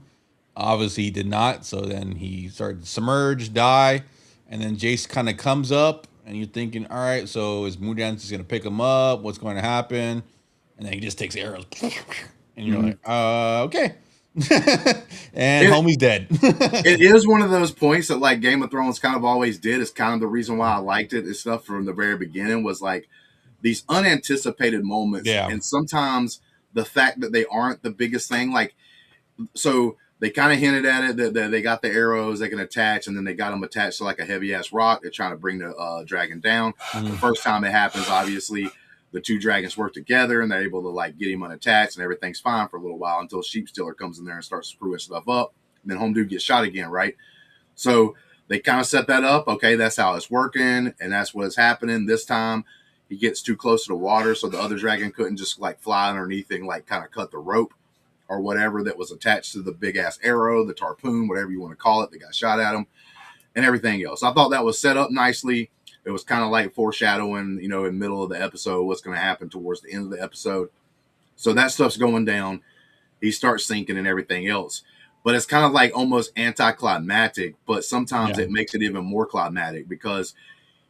[SPEAKER 2] Obviously, he did not. So then he started to submerge, die, and then Jace kind of comes up, and you're thinking, all right, so is Moondancer going to pick him up? What's going to happen? And then he just takes arrows, and you're like, okay. And homie's dead.
[SPEAKER 1] It is one of those points that like Game of Thrones kind of always did. It's kind of the reason why I liked it and stuff from the very beginning was like these unanticipated moments.
[SPEAKER 2] Yeah.
[SPEAKER 1] And sometimes the fact that they aren't the biggest thing, like, so they kind of hinted at it that they got the arrows they can attach, and then they got them attached to like a heavy ass rock. They're trying to bring the dragon down. The first time it happens, obviously, the 2 dragons work together and they're able to like get him unattached and everything's fine for a little while until Sheep Stealer comes in there and starts screwing stuff up. And then Home Dude gets shot again, right? So they kind of set that up. Okay, that's how it's working, and that's what is happening. This time he gets too close to the water, so the other dragon couldn't just like fly underneath and like kind of cut the rope or whatever that was attached to the big ass arrow, the harpoon, whatever you want to call it, that got shot at him, and everything else. I thought that was set up nicely. It was kind of like foreshadowing, in the middle of the episode, what's going to happen towards the end of the episode. So that stuff's going down. He starts sinking and everything else. But it's kind of like almost anticlimactic, but sometimes it makes it even more climatic because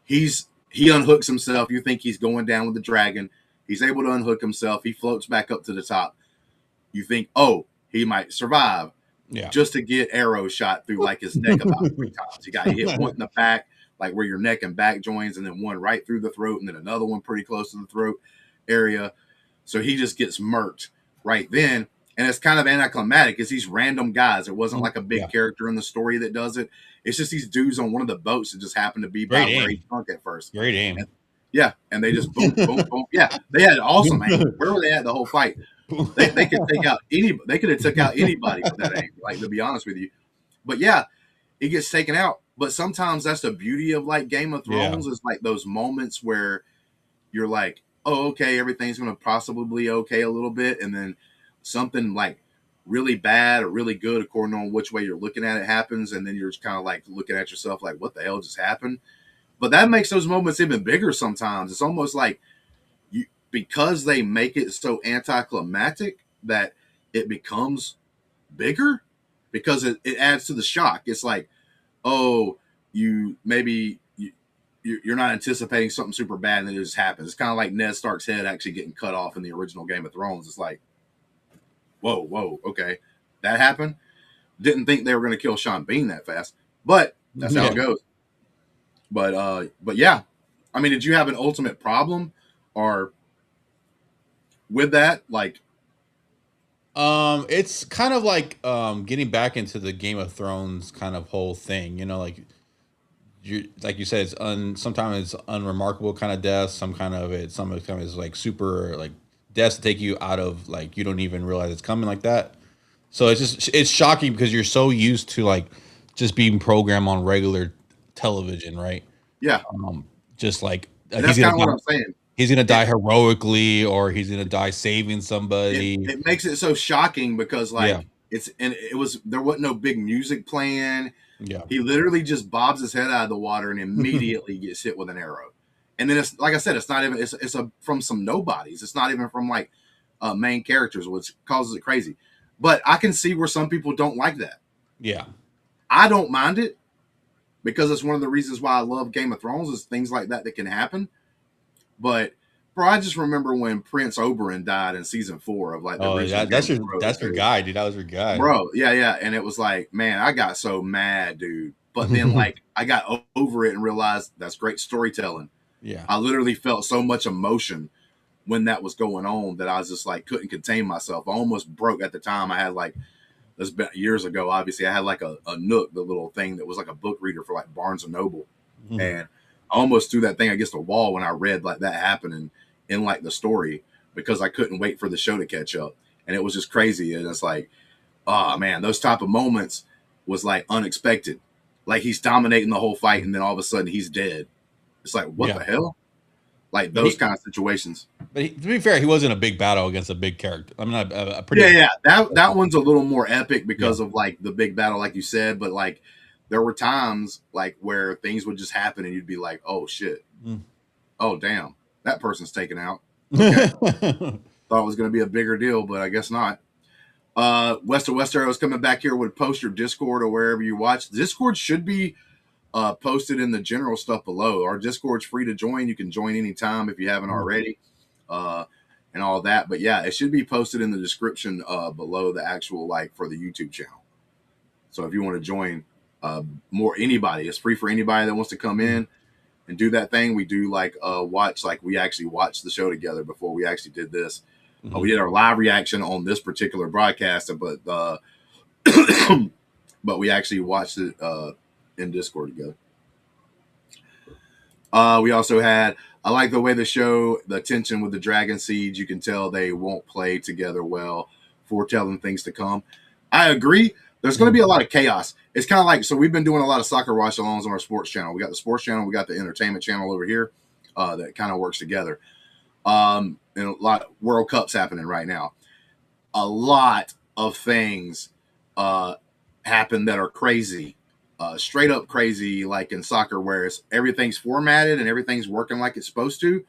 [SPEAKER 1] he unhooks himself. You think he's going down with the dragon. He's able to unhook himself. He floats back up to the top. You think, oh, he might survive.
[SPEAKER 2] Yeah.
[SPEAKER 1] Just to get arrows shot through like his neck about 3 times. He got hit one in the back, like where your neck and back joins, and then one right through the throat, and then another one pretty close to the throat area. So he just gets murked right then. And it's kind of anticlimactic. It's these random guys. It wasn't like a big character in the story that does it. It's just these dudes on one of the boats that just happened to be about where he sunk at first.
[SPEAKER 2] Great aim.
[SPEAKER 1] And they just boom, boom, boom. Yeah, they had awesome aim. Where were they at the whole fight? They could take out anybody. They could have took out anybody with that aim. Like, to be honest with you, but yeah, it gets taken out. But sometimes that's the beauty of like Game of Thrones is like those moments where you're like, oh, okay, everything's going to possibly okay a little bit, and then something like really bad or really good, according on which way you're looking at it, happens, and then you're just kind of like looking at yourself like, what the hell just happened? But that makes those moments even bigger sometimes. It's almost like because they make it so anticlimactic that it becomes bigger because it adds to the shock. It's like, oh, you're not anticipating something super bad and then it just happens. It's kind of like Ned Stark's head actually getting cut off in the original Game of Thrones. It's like, whoa, okay, that happened. Didn't think they were going to kill Sean Bean that fast, but that's how it goes. But yeah, I mean, did you have an ultimate problem or with that? Like,
[SPEAKER 2] it's kind of like getting back into the Game of Thrones kind of whole thing, like you said, it's sometimes it's unremarkable kind of deaths, some of it is like super like deaths to take you out of like you don't even realize it's coming like that. So it's shocking because you're so used to like just being programmed on regular television, right?
[SPEAKER 1] Yeah.
[SPEAKER 2] Just like
[SPEAKER 1] that's kind of what I'm saying.
[SPEAKER 2] He's gonna die heroically, or he's gonna die saving somebody.
[SPEAKER 1] It makes it so shocking because like there wasn't no big music playing.
[SPEAKER 2] Yeah,
[SPEAKER 1] he literally just bobs his head out of the water and immediately gets hit with an arrow. And then it's like I said, it's not even it's from some nobodies. It's not even from like main characters, which causes it crazy. But I can see where some people don't like that.
[SPEAKER 2] Yeah,
[SPEAKER 1] I don't mind it. because it's one of the reasons why I love Game of Thrones is things like that can happen. But bro, I just remember when Prince Oberyn died in season 4 of like the
[SPEAKER 2] Oh,
[SPEAKER 1] original
[SPEAKER 2] yeah,
[SPEAKER 1] Game of Thrones,
[SPEAKER 2] that's your
[SPEAKER 1] dude.
[SPEAKER 2] guy, dude. That was your guy.
[SPEAKER 1] Bro, yeah, and it was like, man, I got so mad, dude. But then like I got over it and realized that's great storytelling.
[SPEAKER 2] Yeah.
[SPEAKER 1] I literally felt so much emotion when that was going on that I was just like couldn't contain myself. I almost broke at the time. I had like this been years ago. Obviously, I had like a Nook, the little thing that was like a book reader for like Barnes and Noble, and I almost threw that thing against the wall when I read like that happening in like the story because I couldn't wait for the show to catch up, and it was just crazy. And it's like, oh man, those type of moments was like unexpected. Like he's dominating the whole fight, and then all of a sudden he's dead. It's like, what the hell? Like those kind of situations.
[SPEAKER 2] But to be fair, he wasn't a big battle against a big character. I'm not a pretty.
[SPEAKER 1] Yeah. That one's a little more epic because of like the big battle, like you said. But like there were times like where things would just happen, and you'd be like, oh shit, oh damn, that person's taken out. Okay. Thought it was going to be a bigger deal, but I guess not. West of Westeros coming back here would post your Discord or wherever you watch. Discord should be posted in the general stuff below. Our Discord's free to join. You can join anytime if you haven't already, and all that. But yeah, it should be posted in the description below the actual like for the YouTube channel. So if you want to join, anybody, it's free for anybody that wants to come in and do that thing. We do like watch, like we actually watched the show together before we actually did this. We did our live reaction on this particular broadcast, but but we actually watched it in Discord together. We also had, I like the way the show, the tension with the Dragon Siege, you can tell they won't play together well, foretelling things to come. I agree. There's going to be a lot of chaos. It's kind of like, so we've been doing a lot of soccer watch-alongs on our sports channel. We got the sports channel, we got the entertainment channel over here that kind of works together. And a lot of World Cups happening right now. A lot of things happen that are crazy. Straight up crazy, like in soccer, where everything's formatted and everything's working like it's supposed to.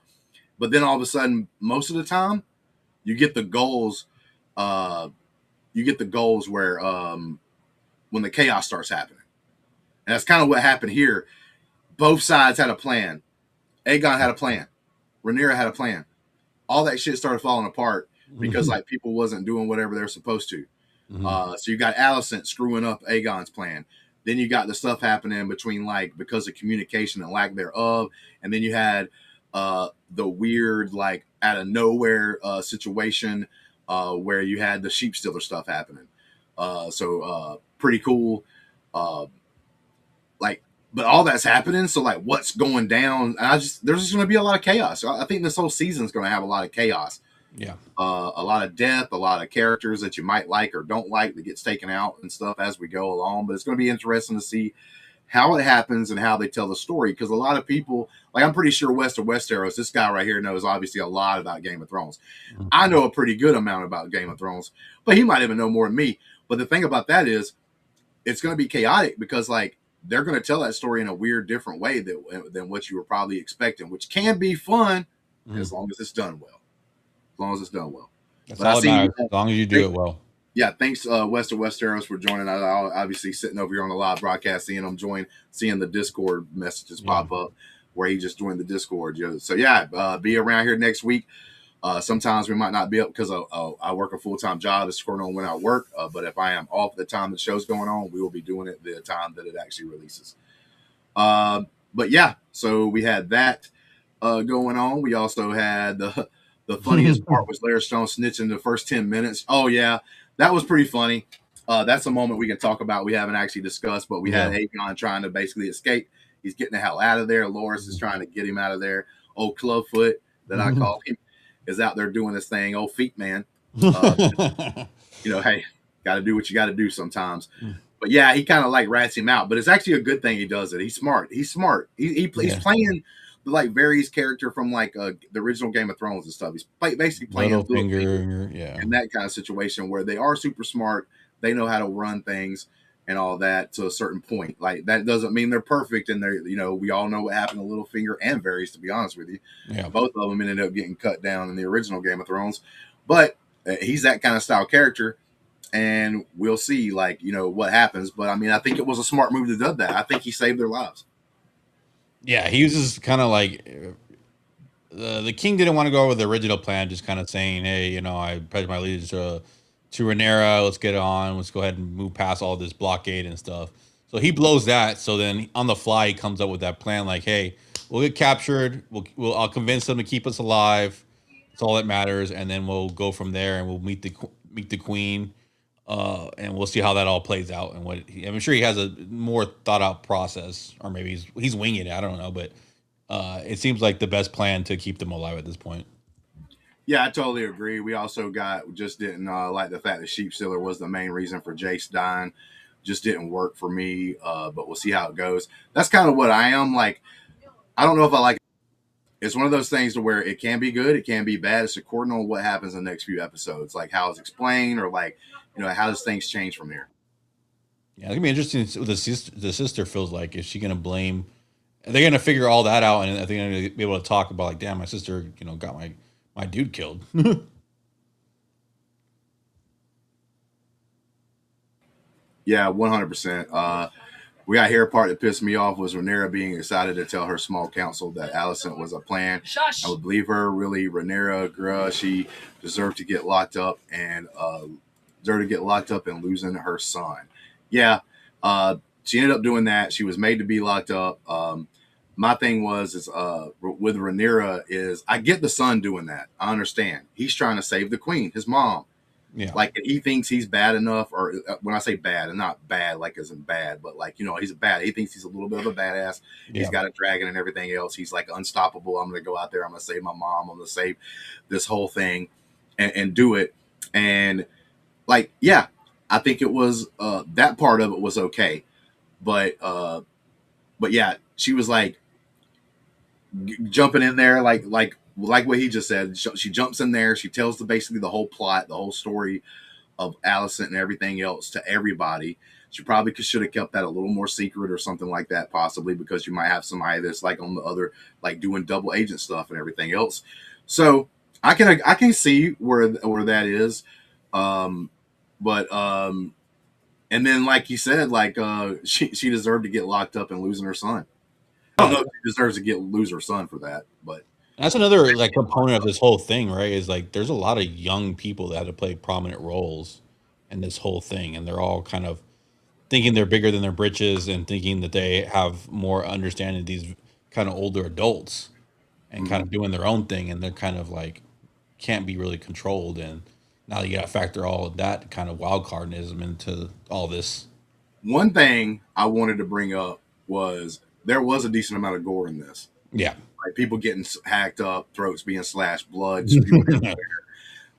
[SPEAKER 1] But then all of a sudden, most of the time, you get the goals. You get the goals where when the chaos starts happening. And that's kind of what happened here. Both sides had a plan. Aegon had a plan. Rhaenyra had a plan. All that shit started falling apart because like people wasn't doing whatever they're supposed to. So you got Alicent screwing up Aegon's plan. Then you got the stuff happening between like because of communication and lack thereof. And then you had the weird like out of nowhere situation where you had the sheep stealer stuff happening. So pretty cool. But all that's happening. So like what's going down? There's just going to be a lot of chaos. I think this whole season is going to have a lot of chaos.
[SPEAKER 2] Yeah.
[SPEAKER 1] A lot of death, a lot of characters that you might like or don't like that gets taken out and stuff as we go along. But it's going to be interesting to see how it happens and how they tell the story. Because a lot of people, like I'm pretty sure West of Westeros, this guy right here knows obviously a lot about Game of Thrones. I know a pretty good amount about Game of Thrones, but he might even know more than me. But the thing about that is it's going to be chaotic because like they're going to tell that story in a weird, different way than what you were probably expecting, which can be fun as long as it's done well. As long as it's done well.
[SPEAKER 2] That's all that matters, as long as you do it well.
[SPEAKER 1] Yeah, thanks West of Westeros for joining. I obviously sitting over here on the live broadcast, seeing him seeing the Discord messages pop up where he just joined the Discord. So yeah, be around here next week. Sometimes we might not be up because I work a full-time job. It's going on when I work. But if I am off the time the show's going on, we will be doing it the time that it actually releases. But yeah, so we had that going on. We also had the funniest part was Larry Stone snitching the first 10 minutes. Oh yeah, that was pretty funny. That's a moment we can talk about. We haven't actually discussed, but we had Aegon trying to basically escape. He's getting the hell out of there. Loras is trying to get him out of there. Old Clubfoot that I call him is out there doing this thing. Old feet man. Hey, got to do what you got to do sometimes. But yeah, he kind of like rats him out. But it's actually a good thing he does it. He's smart. He's playing the like Varys character from like the original Game of Thrones and stuff. He's basically playing Littlefinger in that kind of situation where they are super smart. They know how to run things and all that to a certain point. Like that doesn't mean they're perfect. And they're, we all know what happened to Littlefinger and Varys, to be honest with you. Yeah. Both of them ended up getting cut down in the original Game of Thrones. But he's that kind of style character. and we'll see, like, what happens. But I mean, I think it was a smart move to do that. I think he saved their lives.
[SPEAKER 2] Yeah, he was just kind of like the king didn't want to go over the original plan, just kind of saying, "Hey, I pledge my allegiance to Rhaenyra. Let's get on. Let's go ahead and move past all this blockade and stuff." So he blows that. So then on the fly, he comes up with that plan, like, "Hey, we'll get captured. I'll convince them to keep us alive. That's all that matters, and then we'll go from there, and we'll meet the queen, and we'll see how that all plays out." And I'm sure he has a more thought out process, or maybe he's winging it. I don't know, but it seems like the best plan to keep them alive at this point.
[SPEAKER 1] Yeah, I totally agree. We also just didn't like the fact that Sheep Stealer was the main reason for Jace dying. Just didn't work for me, but we'll see how it goes. That's kind of what I am. Like, I don't know if I like it. It's one of those things to where it can be good, it can be bad. It's according on what happens in the next few episodes, like how it's explained, or like, how does things change from here.
[SPEAKER 2] Yeah, it's gonna be interesting to see what the sister feels like. Is she gonna blame? Are they gonna figure all that out, and I think they're gonna be able to talk about, like, damn, my sister, got my dude killed.
[SPEAKER 1] Yeah, 100%. We got here a part that pissed me off was Rhaenyra being excited to tell her small council that Alicent was a plan.
[SPEAKER 3] Shush.
[SPEAKER 1] I would believe her. Really, Rhaenyra, she deserved to get locked up and losing her son. Yeah, she ended up doing that. She was made to be locked up. My thing is with Rhaenyra is I get the son doing that. I understand. He's trying to save the queen, his mom.
[SPEAKER 2] Yeah.
[SPEAKER 1] Like, he thinks he's bad enough, or when I say bad, and not bad like as in bad, but like, he's he thinks he's a little bit of a badass. Yeah. He's got a dragon and everything else. He's like unstoppable. I'm going to go out there. I'm going to save my mom. I'm going to save this whole thing and do it. And like, yeah, I think it was, that part of it was okay. But yeah, she was like jumping in there, like what he just said. She jumps in there. She tells basically the whole plot, the whole story of Alicent and everything else to everybody. She probably should have kept that a little more secret or something like that, possibly, because you might have somebody that's like on the other, like doing double agent stuff and everything else. So I can see where that is. But and then, like you said, like she deserved to get locked up and losing her son. I don't know if she deserves to lose her son for that, but
[SPEAKER 2] that's another like component of this whole thing, right? Is like there's a lot of young people that have to play prominent roles in this whole thing, and they're all kind of thinking they're bigger than their britches and thinking that they have more understanding of these kind of older adults and kind of doing their own thing, and they're kind of like can't be really controlled. And now you got to factor all of that kind of wild cardism into all this.
[SPEAKER 1] One thing I wanted to bring up was there was a decent amount of gore in this.
[SPEAKER 2] Yeah.
[SPEAKER 1] Like people getting hacked up, throats being slashed, blood spewing everywhere.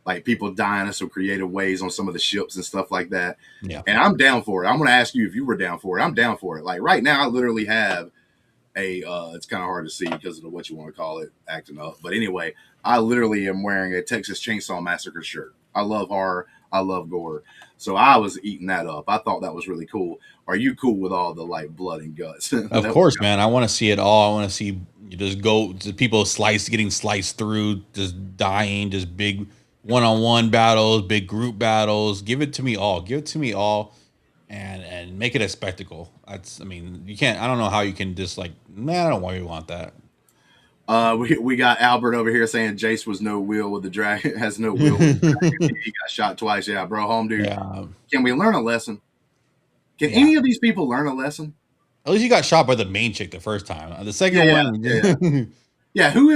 [SPEAKER 1] Like people dying in some creative ways on some of the ships and stuff like that.
[SPEAKER 2] Yeah.
[SPEAKER 1] And I'm down for it. I'm going to ask you if you were down for it. I'm down for it. Like right now, I literally have it's kind of hard to see because of what you want to call it, acting up. But anyway, I literally am wearing a Texas Chainsaw Massacre shirt. I love horror. I love gore. So I was eating that up. I thought that was really cool. Are you cool with all the like blood and guts?
[SPEAKER 2] Of course, man. I want to see it all. I want to see people getting sliced through, just dying, just big one-on-one battles, big group battles. Give it to me all. Give it to me all, and make it a spectacle. You can't. I don't know how you can just like, man, I don't really want that.
[SPEAKER 1] We got Albert over here saying Jace was no will with the dragon, has no will with the dragon. He got shot twice. Yeah, bro, home dude. Yeah. Can we learn a lesson? Can any of these people learn a lesson?
[SPEAKER 2] At least he got shot by the main chick the first time. The second one,
[SPEAKER 1] yeah. Who?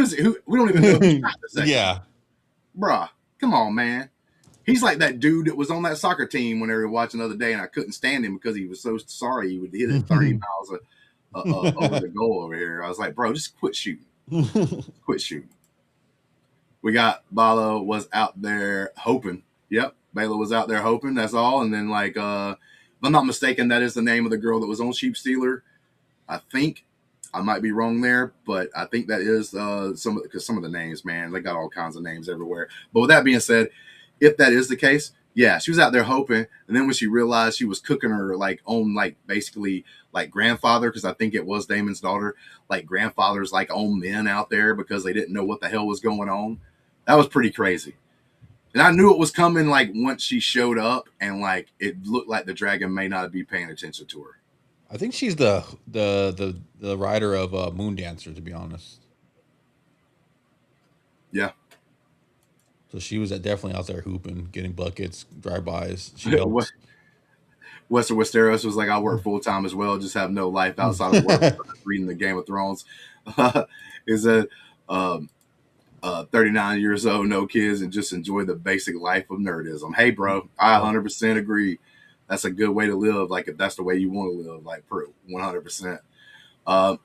[SPEAKER 1] We don't even know who shot the second.
[SPEAKER 2] Yeah,
[SPEAKER 1] bruh, come on, man. He's like that dude that was on that soccer team when they were watching the other day, and I couldn't stand him because he was so sorry he would hit it 30 miles over the goal over here. I was like, bro, just quit shooting. Quit shooting. We got Balo was out there hoping. Yep, Balo was out there hoping. That's all. And then, like, if I'm not mistaken, that is the name of the girl that was on Sheep Stealer. I think I might be wrong there, but I think that is some of the names, man, they got all kinds of names everywhere. But with that being said, if that is the case, yeah, she was out there hoping, and then when she realized she was cooking her like own, like basically like grandfather, because I think it was Damon's daughter, like grandfathers like own men out there because they didn't know what the hell was going on. That was pretty crazy. And I knew it was coming like once she showed up, and like it looked like the dragon may not be paying attention to her.
[SPEAKER 2] I think she's the writer of Moon Dancer, to be honest.
[SPEAKER 1] Yeah.
[SPEAKER 2] So she was definitely out there hooping, getting buckets, drive-bys. She helped.
[SPEAKER 1] Western Westeros was like, I work full time as well, just have no life outside of work. Reading the Game of Thrones. Is a 39 years old, no kids, and just enjoy the basic life of nerdism. Hey, bro, I 100% agree. That's a good way to live. Like, if that's the way you want to live, like, 100%.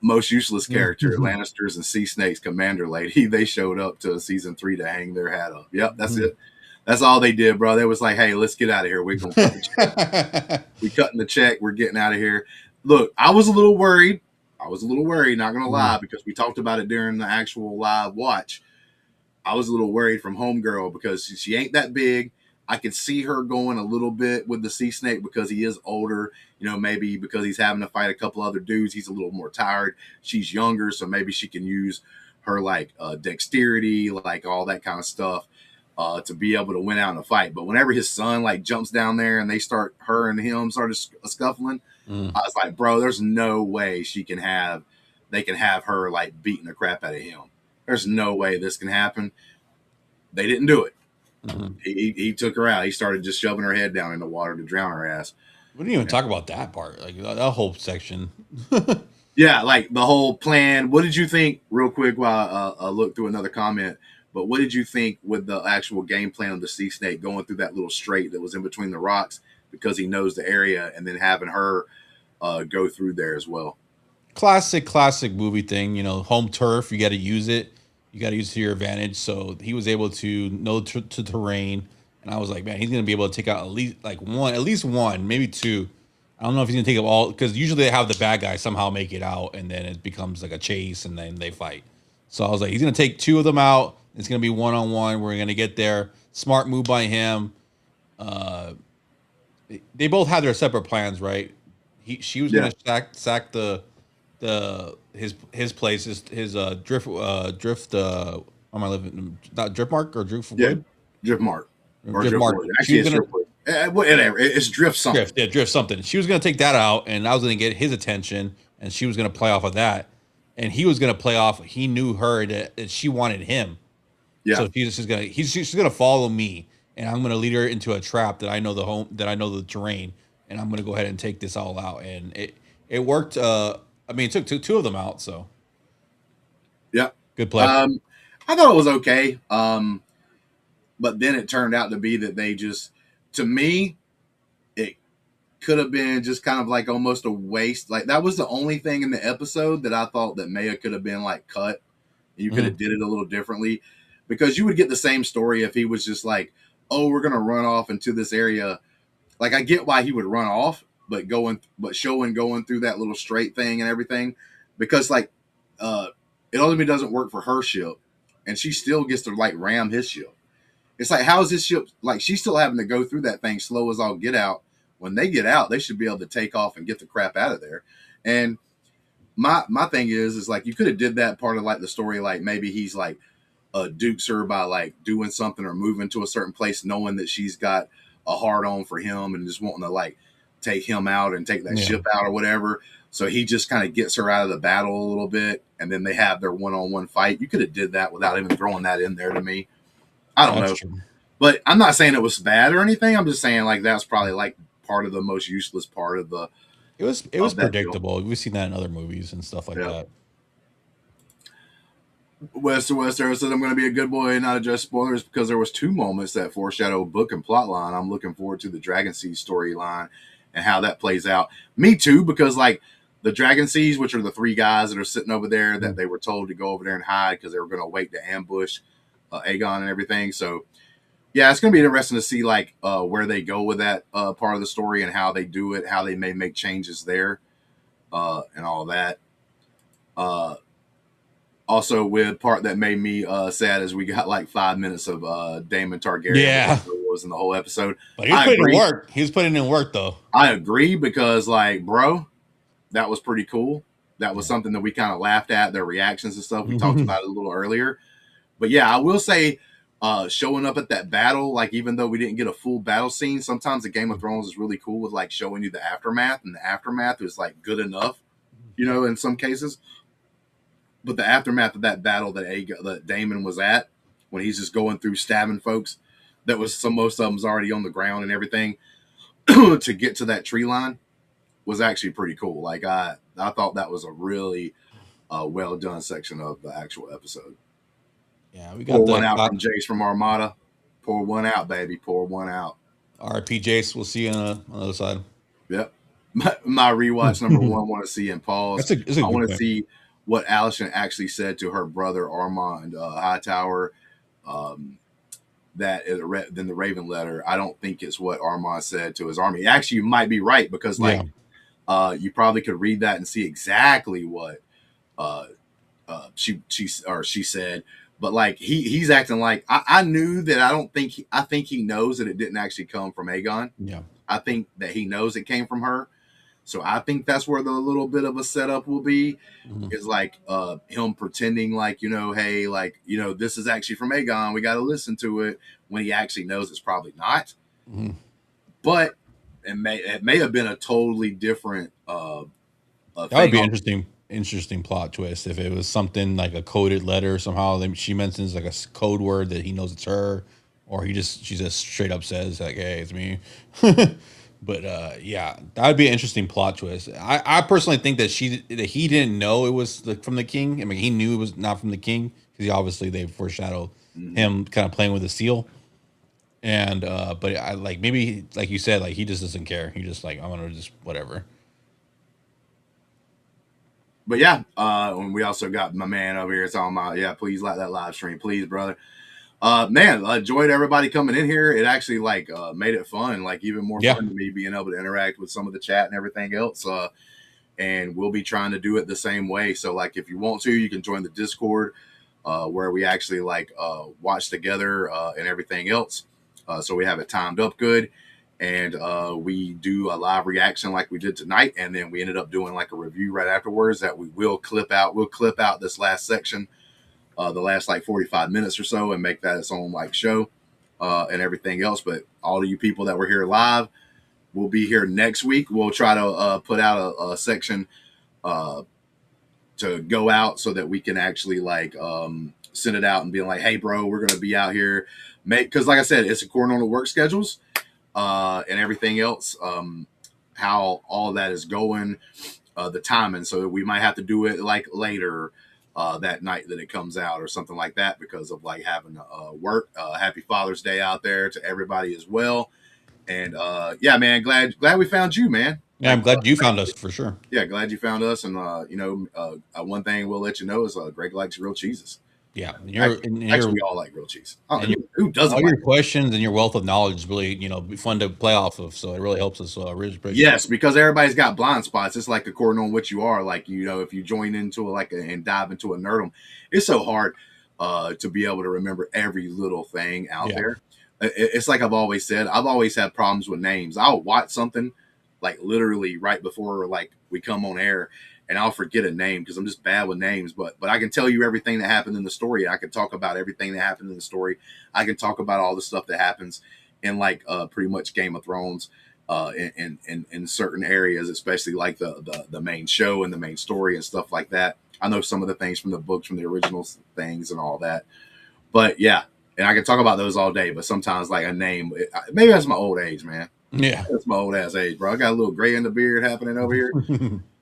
[SPEAKER 1] Most useless character, Lannisters and Sea Snakes Commander Lady. They showed up to season 3 to hang their hat up. Yep, that's it. That's all they did, bro. They was like, hey, let's get out of here. We're going to cut the check. We cutting the check. We're getting out of here. Look, I was a little worried. Not going to lie, because we talked about it during the actual live watch. I was a little worried from Homegirl because she ain't that big. I could see her going a little bit with the Sea Snake because he is older. You know, maybe because he's having to fight a couple other dudes, he's a little more tired. She's younger, so maybe she can use her like dexterity, like all that kind of stuff, to be able to win out in a fight. But whenever his son like jumps down there and her and him started scuffling, I was like, bro, there's no way they can have her like beating the crap out of him. There's no way this can happen. They didn't do it. He took her out. He started just shoving her head down in the water to drown her ass.
[SPEAKER 2] We didn't even talk about that part, like that whole section.
[SPEAKER 1] Yeah, like the whole plan. What did you think, real quick, while I look through another comment, but what did you think with the actual game plan of the Sea Snake going through that little strait that was in between the rocks because he knows the area, and then having her go through there as well?
[SPEAKER 2] Classic movie thing. You know, home turf. You got to use it. You got to use it to your advantage. So he was able to know to terrain, and I was like, man, he's gonna be able to take out at least one, maybe two. I don't know if he's gonna take up all, because usually they have the bad guy somehow make it out, and then it becomes like a chase, and then they fight. So I was like, he's gonna take two of them out. It's gonna be 1-on-1. We're gonna get there. Smart move by him. They both had their separate plans, right? She was gonna sack his place, his drift am I living, not drift mark or drift wood?
[SPEAKER 1] Drift mark or
[SPEAKER 2] drift mark.
[SPEAKER 1] Actually, it's drift wood. Whatever, it's drift something.
[SPEAKER 2] Drift something. She was gonna take that out, and I was gonna get his attention, and she was gonna play off of that, and he was gonna play off. He knew her that she wanted him. Yeah. So she's gonna follow me, and I'm gonna lead her into a trap that I know the terrain, and I'm gonna go ahead and take this all out, and it worked. I mean, it took two of them out, so
[SPEAKER 1] yeah,
[SPEAKER 2] good play.
[SPEAKER 1] I thought it was okay, but then it turned out to be that they just, to me, it could have been just kind of like almost a waste. Like, that was the only thing in the episode that I thought that Maya could have been like cut. You could have did it a little differently, because you would get the same story if he was just like, oh, we're gonna run off into this area. Like, I get why he would run off, but going through that little straight thing and everything, because like it ultimately doesn't work for her ship, and she still gets to like ram his ship. It's like, how is his ship, like, she's still having to go through that thing slow as all get out. When they get out, they should be able to take off and get the crap out of there. And my thing is like, you could have did that part of like the story, like maybe he's like dukes her by like doing something or moving to a certain place, knowing that she's got a hard on for him and just wanting to like take him out and take that ship out or whatever. So he just kind of gets her out of the battle a little bit, and then they have their one-on-one fight. You could have did that without even throwing that in there to me. I don't know. True. But I'm not saying it was bad or anything. I'm just saying like that's probably like part of the most useless part of the.
[SPEAKER 2] It was predictable. We've seen that in other movies and stuff like that.
[SPEAKER 1] Western says, I'm going to be a good boy and not address spoilers because there was 2 moments that foreshadow book and plot line. I'm looking forward to the Dragon Seas storyline and how that plays out. Me too, because like the Dragon Seas, which are the 3 guys that are sitting over there that they were told to go over there and hide because they were going to wait to ambush Aegon and everything. So yeah, it's going to be interesting to see like where they go with that part of the story and how they do it, how they may make changes there and all that. Also, with part that made me sad is we got like 5 minutes of Daemon Targaryen.
[SPEAKER 2] Yeah,
[SPEAKER 1] was in the whole episode.
[SPEAKER 2] But he was putting in work. He was putting in work, though.
[SPEAKER 1] I agree, because like, bro, that was pretty cool. That was something that we kind of laughed at, their reactions and stuff. We talked about it a little earlier. But yeah, I will say showing up at that battle, like even though we didn't get a full battle scene, sometimes the Game of Thrones is really cool with like showing you the aftermath, and the aftermath is like good enough, you know, in some cases. But the aftermath of that battle that Daemon was at, when he's just going through stabbing folks, that was most of them's already on the ground and everything, to get to that tree line was actually pretty cool. Like I thought that was a really well done section of the actual episode.
[SPEAKER 2] Yeah, we got
[SPEAKER 1] Pour
[SPEAKER 2] the
[SPEAKER 1] one out from Jace from Armada. Pour one out, baby. Pour one out.
[SPEAKER 2] RP Jace. We'll see you on the other side.
[SPEAKER 1] Yep. My rewatch number one want to see in pause.
[SPEAKER 2] That's a
[SPEAKER 1] I want to
[SPEAKER 2] point.
[SPEAKER 1] see what Alicent actually said to her brother Armand Hightower. That in the Raven letter, I don't think it's what Armand said to his army. Actually, you might be right, because like you probably could read that and see exactly what she said. But like he's acting like I knew that. I think he knows that it didn't actually come from Aegon.
[SPEAKER 2] Yeah,
[SPEAKER 1] I think that he knows it came from her. So I think that's where the little bit of a setup will be, is like him pretending like, you know, hey, like, you know, this is actually from Aegon. We got to listen to it, when he actually knows it's probably not. But it may have been a totally different. That
[SPEAKER 2] would be interesting plot twist if it was something like a coded letter somehow. She mentions like a code word that he knows it's her, or she just straight up says like, "Hey, it's me." But yeah, that would be an interesting plot twist. I personally think that he didn't know it was from the king. I mean, he knew it was not from the king, because obviously they foreshadowed him kind of playing with the seal. And but I like, maybe like you said, like he just doesn't care. He just like, I'm gonna just whatever.
[SPEAKER 1] But yeah, and we also got my man over here talking about, yeah, please like that live stream, please, brother. Man, I enjoyed everybody coming in here. It actually like made it fun, like even more fun to me, being able to interact with some of the chat and everything else. And we'll be trying to do it the same way. So like, if you want to, you can join the Discord, where we actually like watch together and everything else. So we have it timed up good. And we do a live reaction like we did tonight, and then we ended up doing like a review right afterwards that we will clip out. We'll clip out this last section, the last like 45 minutes or so, and make that its own like show and everything else. But all of you people that were here live, we'll be here next week. We'll try to put out a section to go out, so that we can actually like send it out and be like, hey bro, we're gonna be out here, because like I said, it's according on the work schedules and everything else, how all of that is going, the timing. So we might have to do it like later that night that it comes out, or something like that, because of like having work. Happy Father's Day out there to everybody as well. And yeah, man, glad we found you, man.
[SPEAKER 2] Yeah, I'm glad you found us, for sure.
[SPEAKER 1] Yeah, glad you found us. And you know, one thing we'll let you know is Greg likes grilled cheeses.
[SPEAKER 2] Yeah,
[SPEAKER 1] actually, we all like grilled cheese. Who doesn't?
[SPEAKER 2] All your questions and your wealth of knowledge is really, you know, fun to play off of. So it really helps us. Really
[SPEAKER 1] yes, because everybody's got blind spots. It's like according on what you are. Like, you know, if you join into and dive into a nerdum, it's so hard to be able to remember every little thing out there. It's like I've always said. I've always had problems with names. I'll watch something like literally right before like we come on air, and I'll forget a name because I'm just bad with names. But I can tell you everything that happened in the story. I can talk about everything that happened in the story. I can talk about all the stuff that happens in like pretty much Game of Thrones in certain areas, especially like the main show and the main story and stuff like that. I know some of the things from the books, from the original things and all that. But yeah, and I can talk about those all day. But sometimes like a name, maybe that's my old age, man.
[SPEAKER 2] Yeah,
[SPEAKER 1] that's my old ass age, bro. I got a little gray in the beard happening over here.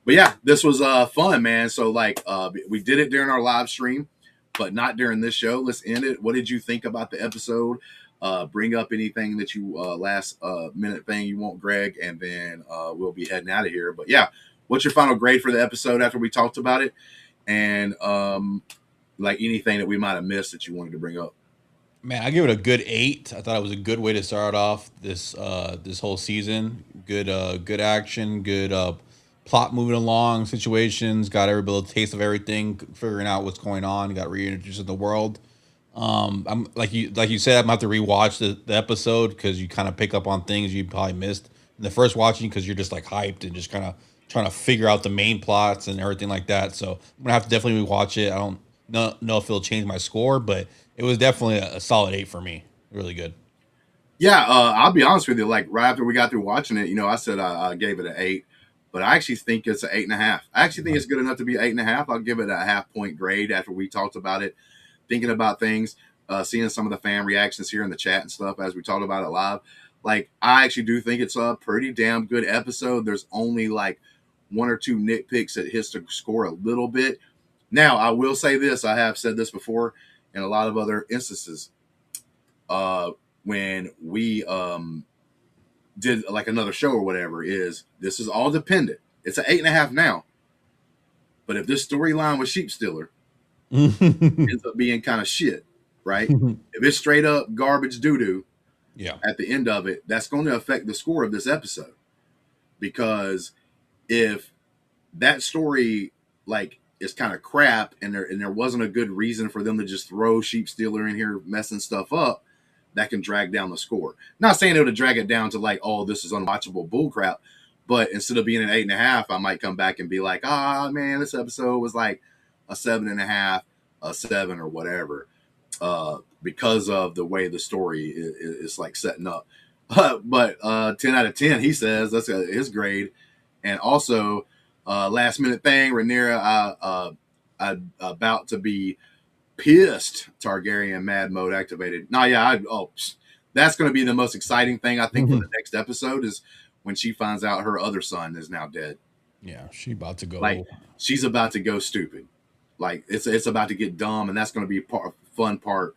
[SPEAKER 1] But yeah, this was fun, man. So like we did it during our live stream, but not during this show. Let's end it. What did you think about the episode? Bring up anything that you last minute thing you want, Greg, and then we'll be heading out of here. But yeah, what's your final grade for the episode after we talked about it? And like anything that we might have missed that you wanted to bring up?
[SPEAKER 2] Man, I give it a good 8. I thought it was a good way to start off this whole season. Good action, good plot moving along, situations, got everybody a taste of everything, figuring out what's going on, got reintroduced in the world. I'm like you said, I'm gonna have to rewatch the episode, because you kind of pick up on things you probably missed in the first watching, because you're just like hyped and just kind of trying to figure out the main plots and everything like that. So I'm gonna have to definitely rewatch it. I don't know if it'll change my score, but it was definitely a solid 8 for me. Really good.
[SPEAKER 1] Yeah, I'll be honest with you. Like right after we got through watching it, I said I gave it an 8, but I actually think it's an 8.5. I actually think it's good enough to be 8.5. I'll give it a half-point grade after we talked about it, thinking about things, seeing some of the fan reactions here in the chat and stuff as we talked about it live. Like I actually do think it's a pretty damn good episode. There's only like one or two nitpicks that hits the score a little bit. Now I will say this: I have said this before in a lot of other instances. When we did like another show or whatever, is this is all dependent. It's an 8.5 now, but if this storyline with Sheep Stealer ends up being kind of shit, right? If it's straight up garbage doo doo,
[SPEAKER 2] Yeah.
[SPEAKER 1] at the end of it, that's going to affect the score of this episode. Because if that story like is kind of crap and there wasn't a good reason for them to just throw Sheep Stealer in here messing stuff up, that can drag down the score. Not saying it would drag it down to like, oh, this is unwatchable bullcrap, but instead of being an 8.5, I might come back and be like, man, this episode was like a 7.5, a 7 or whatever, because of the way the story is like setting up. But 10 out of 10, he says that's his grade. And also, last minute thing, Rhaenyra about to be pissed. Targaryen mad mode activated. No, yeah, that's going to be the most exciting thing I think for the next episode is when she finds out her other son is now dead.
[SPEAKER 2] Yeah, she about to go.
[SPEAKER 1] Like she's about to go stupid. Like it's about to get dumb, and that's going to be fun part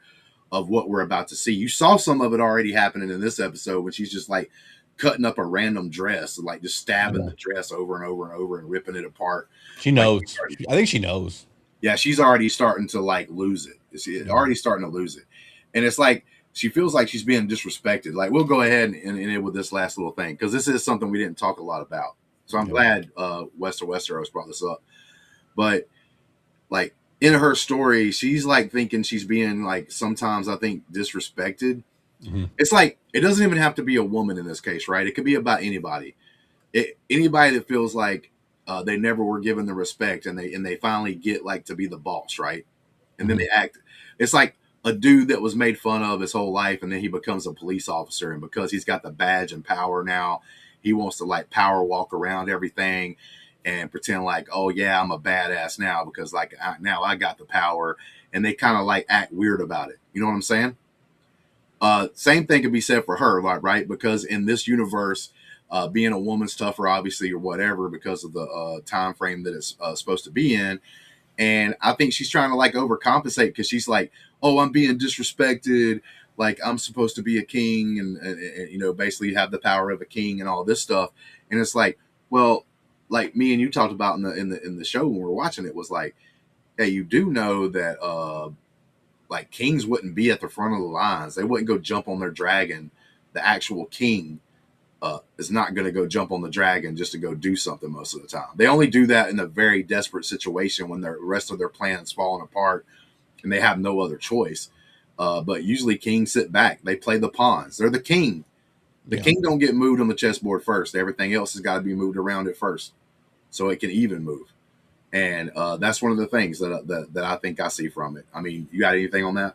[SPEAKER 1] of what we're about to see. You saw some of it already happening in this episode when she's just like cutting up a random dress, like just stabbing the dress over and over and over and ripping it apart.
[SPEAKER 2] She knows. I think she knows.
[SPEAKER 1] Yeah, she's already starting to like lose it. She's already starting to lose it. And it's like she feels like she's being disrespected. Like we'll go ahead and end it with this last little thing because this is something we didn't talk a lot about. So I'm glad Westeros brought this up. But like in her story, she's like thinking she's being like sometimes I think disrespected. It's like it doesn't even have to be a woman in this case, right? It could be about anybody. Anybody that feels like they never were given the respect and they finally get like to be the boss, right? And then they act. It's like a dude that was made fun of his whole life, and then he becomes a police officer, and because he's got the badge and power now, he wants to like power walk around everything and pretend like, oh yeah, I'm a badass now because like now I got the power, and they kind of like act weird about it. You know what I'm saying? Same thing could be said for her, like, right? Because in this universe, being a woman's tougher, obviously, or whatever, because of the time frame that it's supposed to be in. And I think she's trying to like overcompensate because she's like, oh, I'm being disrespected. Like I'm supposed to be a king and basically have the power of a king and all this stuff. And it's like, well, like me and you talked about in the show when we were watching it was like, hey, you do know that like kings wouldn't be at the front of the lines. They wouldn't go jump on their dragon. The actual king is not going to go jump on the dragon just to go do something most of the time. They only do that in a very desperate situation when the rest of their plan's falling apart and they have no other choice. But usually kings sit back. They play the pawns. They're the king. The king don't get moved on the chessboard first. Everything else has got to be moved around it first so it can even move. And that's one of the things that I think I see from it. I mean, you got anything on that?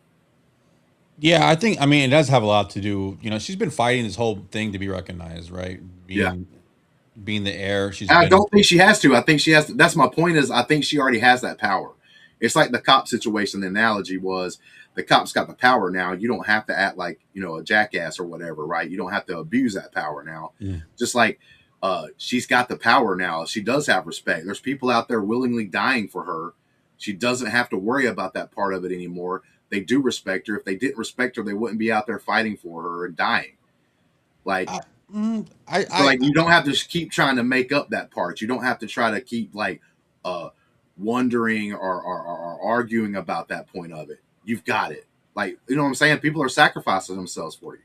[SPEAKER 2] Yeah, I think, it does have a lot to do. She's been fighting this whole thing to be recognized, right? Being the heir.
[SPEAKER 1] I don't think she has to. I think she has to. That's my point is I think she already has that power. It's like the cop situation. The analogy was the cop's got the power now. You don't have to act like, a jackass or whatever, right? You don't have to abuse that power now. Yeah. Just like she's got the power now. She does have respect. There's people out there willingly dying for her. She doesn't have to worry about that part of it anymore. They do respect her. If they didn't respect her, they wouldn't be out there fighting for her and dying. Like, you don't have to keep trying to make up that part. You don't have to try to keep like wondering or arguing about that point of it. You've got it. Like, you know what I'm saying? People are sacrificing themselves for you.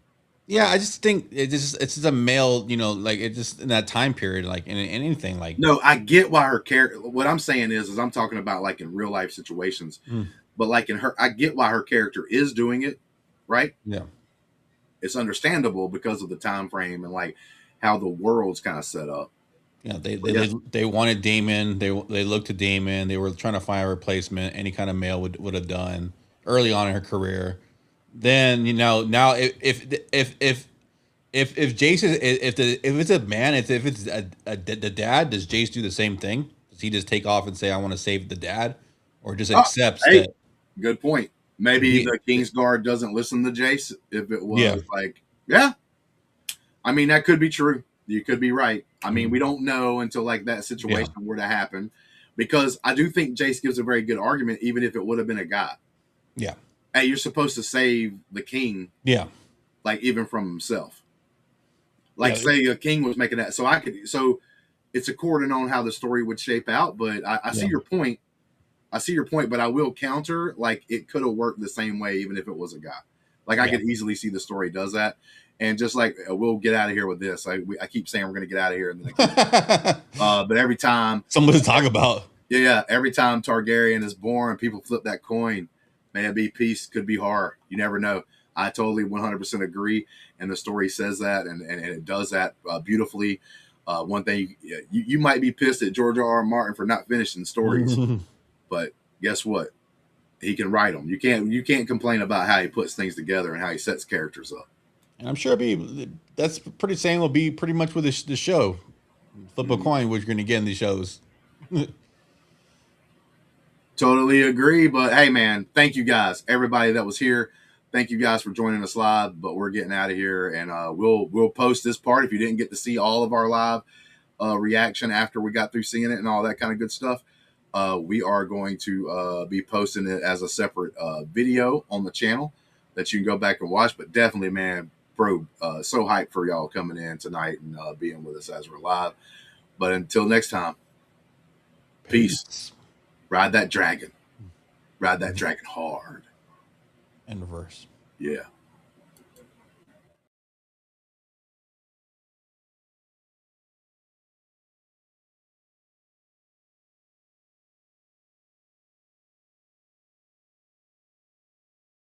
[SPEAKER 2] Yeah, I just think it's just a male, like it just in that time period, like in anything like.
[SPEAKER 1] No, I get why her character. What I'm saying is I'm talking about like in real life situations. But like in her, I get why her character is doing it, right?
[SPEAKER 2] Yeah,
[SPEAKER 1] it's understandable because of the time frame and like how the world's kind of set up.
[SPEAKER 2] You know, they
[SPEAKER 1] But
[SPEAKER 2] they
[SPEAKER 1] yeah,
[SPEAKER 2] they, they wanted Damon. They looked to Damon. They were trying to find a replacement. Any kind of male would have done early on in her career. Then now if Jason if it's a man, if it's the dad, does Jace do the same thing? Does he just take off and say I want to save the dad, or just
[SPEAKER 1] oh,
[SPEAKER 2] accepts
[SPEAKER 1] hey,
[SPEAKER 2] that
[SPEAKER 1] good point. Maybe
[SPEAKER 2] he
[SPEAKER 1] the Kingsguard doesn't listen to Jace. If it
[SPEAKER 2] yeah
[SPEAKER 1] was like, yeah, I mean that could be true. You could be right. I mean, we don't know until like that
[SPEAKER 2] yeah
[SPEAKER 1] situation were to happen, because I do think Jace gives a very good argument, even if it would have been a guy.
[SPEAKER 2] yeah
[SPEAKER 1] Hey, you're supposed to save the king,
[SPEAKER 2] yeah
[SPEAKER 1] like even from himself. Like
[SPEAKER 2] yeah
[SPEAKER 1] say a king was making that, so it's according on how the story would shape out. But I see
[SPEAKER 2] yeah
[SPEAKER 1] your point. I see your point, but I will counter. Like it could have worked the same way, even if it was a guy. Like I
[SPEAKER 2] yeah.
[SPEAKER 1] could easily see the story does that, and just like we'll get out of here with this. I keep saying we're going to get out of here, and then but every time,
[SPEAKER 2] Something to talk about.
[SPEAKER 1] yeah, every time Targaryen is born, people flip that coin. May it be peace, could be horror. You never know. I totally 100% agree, and the story says that, and it does that beautifully. One thing you might be pissed at George R. R. Martin for not finishing stories, but guess what? He can write them. You can't complain about how he puts things together and how he sets characters up.
[SPEAKER 2] And I'm sure that's pretty same will be pretty much with the show. Flip a
[SPEAKER 1] Mm-hmm.
[SPEAKER 2] coin, what you're going to get in these shows.
[SPEAKER 1] Totally agree. But hey, man, thank you guys, everybody that was here. Thank you guys for joining us live. But we're getting out of here, and we'll post this part if you didn't get to see all of our live reaction after we got through seeing it and all that kind of good stuff. We are going to be posting it as a separate video on the channel that you can go back and watch. But definitely, man, bro, so hyped for y'all coming in tonight and being with us as we're live. But until next time, peace. Ride that dragon. Ride that dragon hard.
[SPEAKER 2] In reverse.
[SPEAKER 1] Yeah.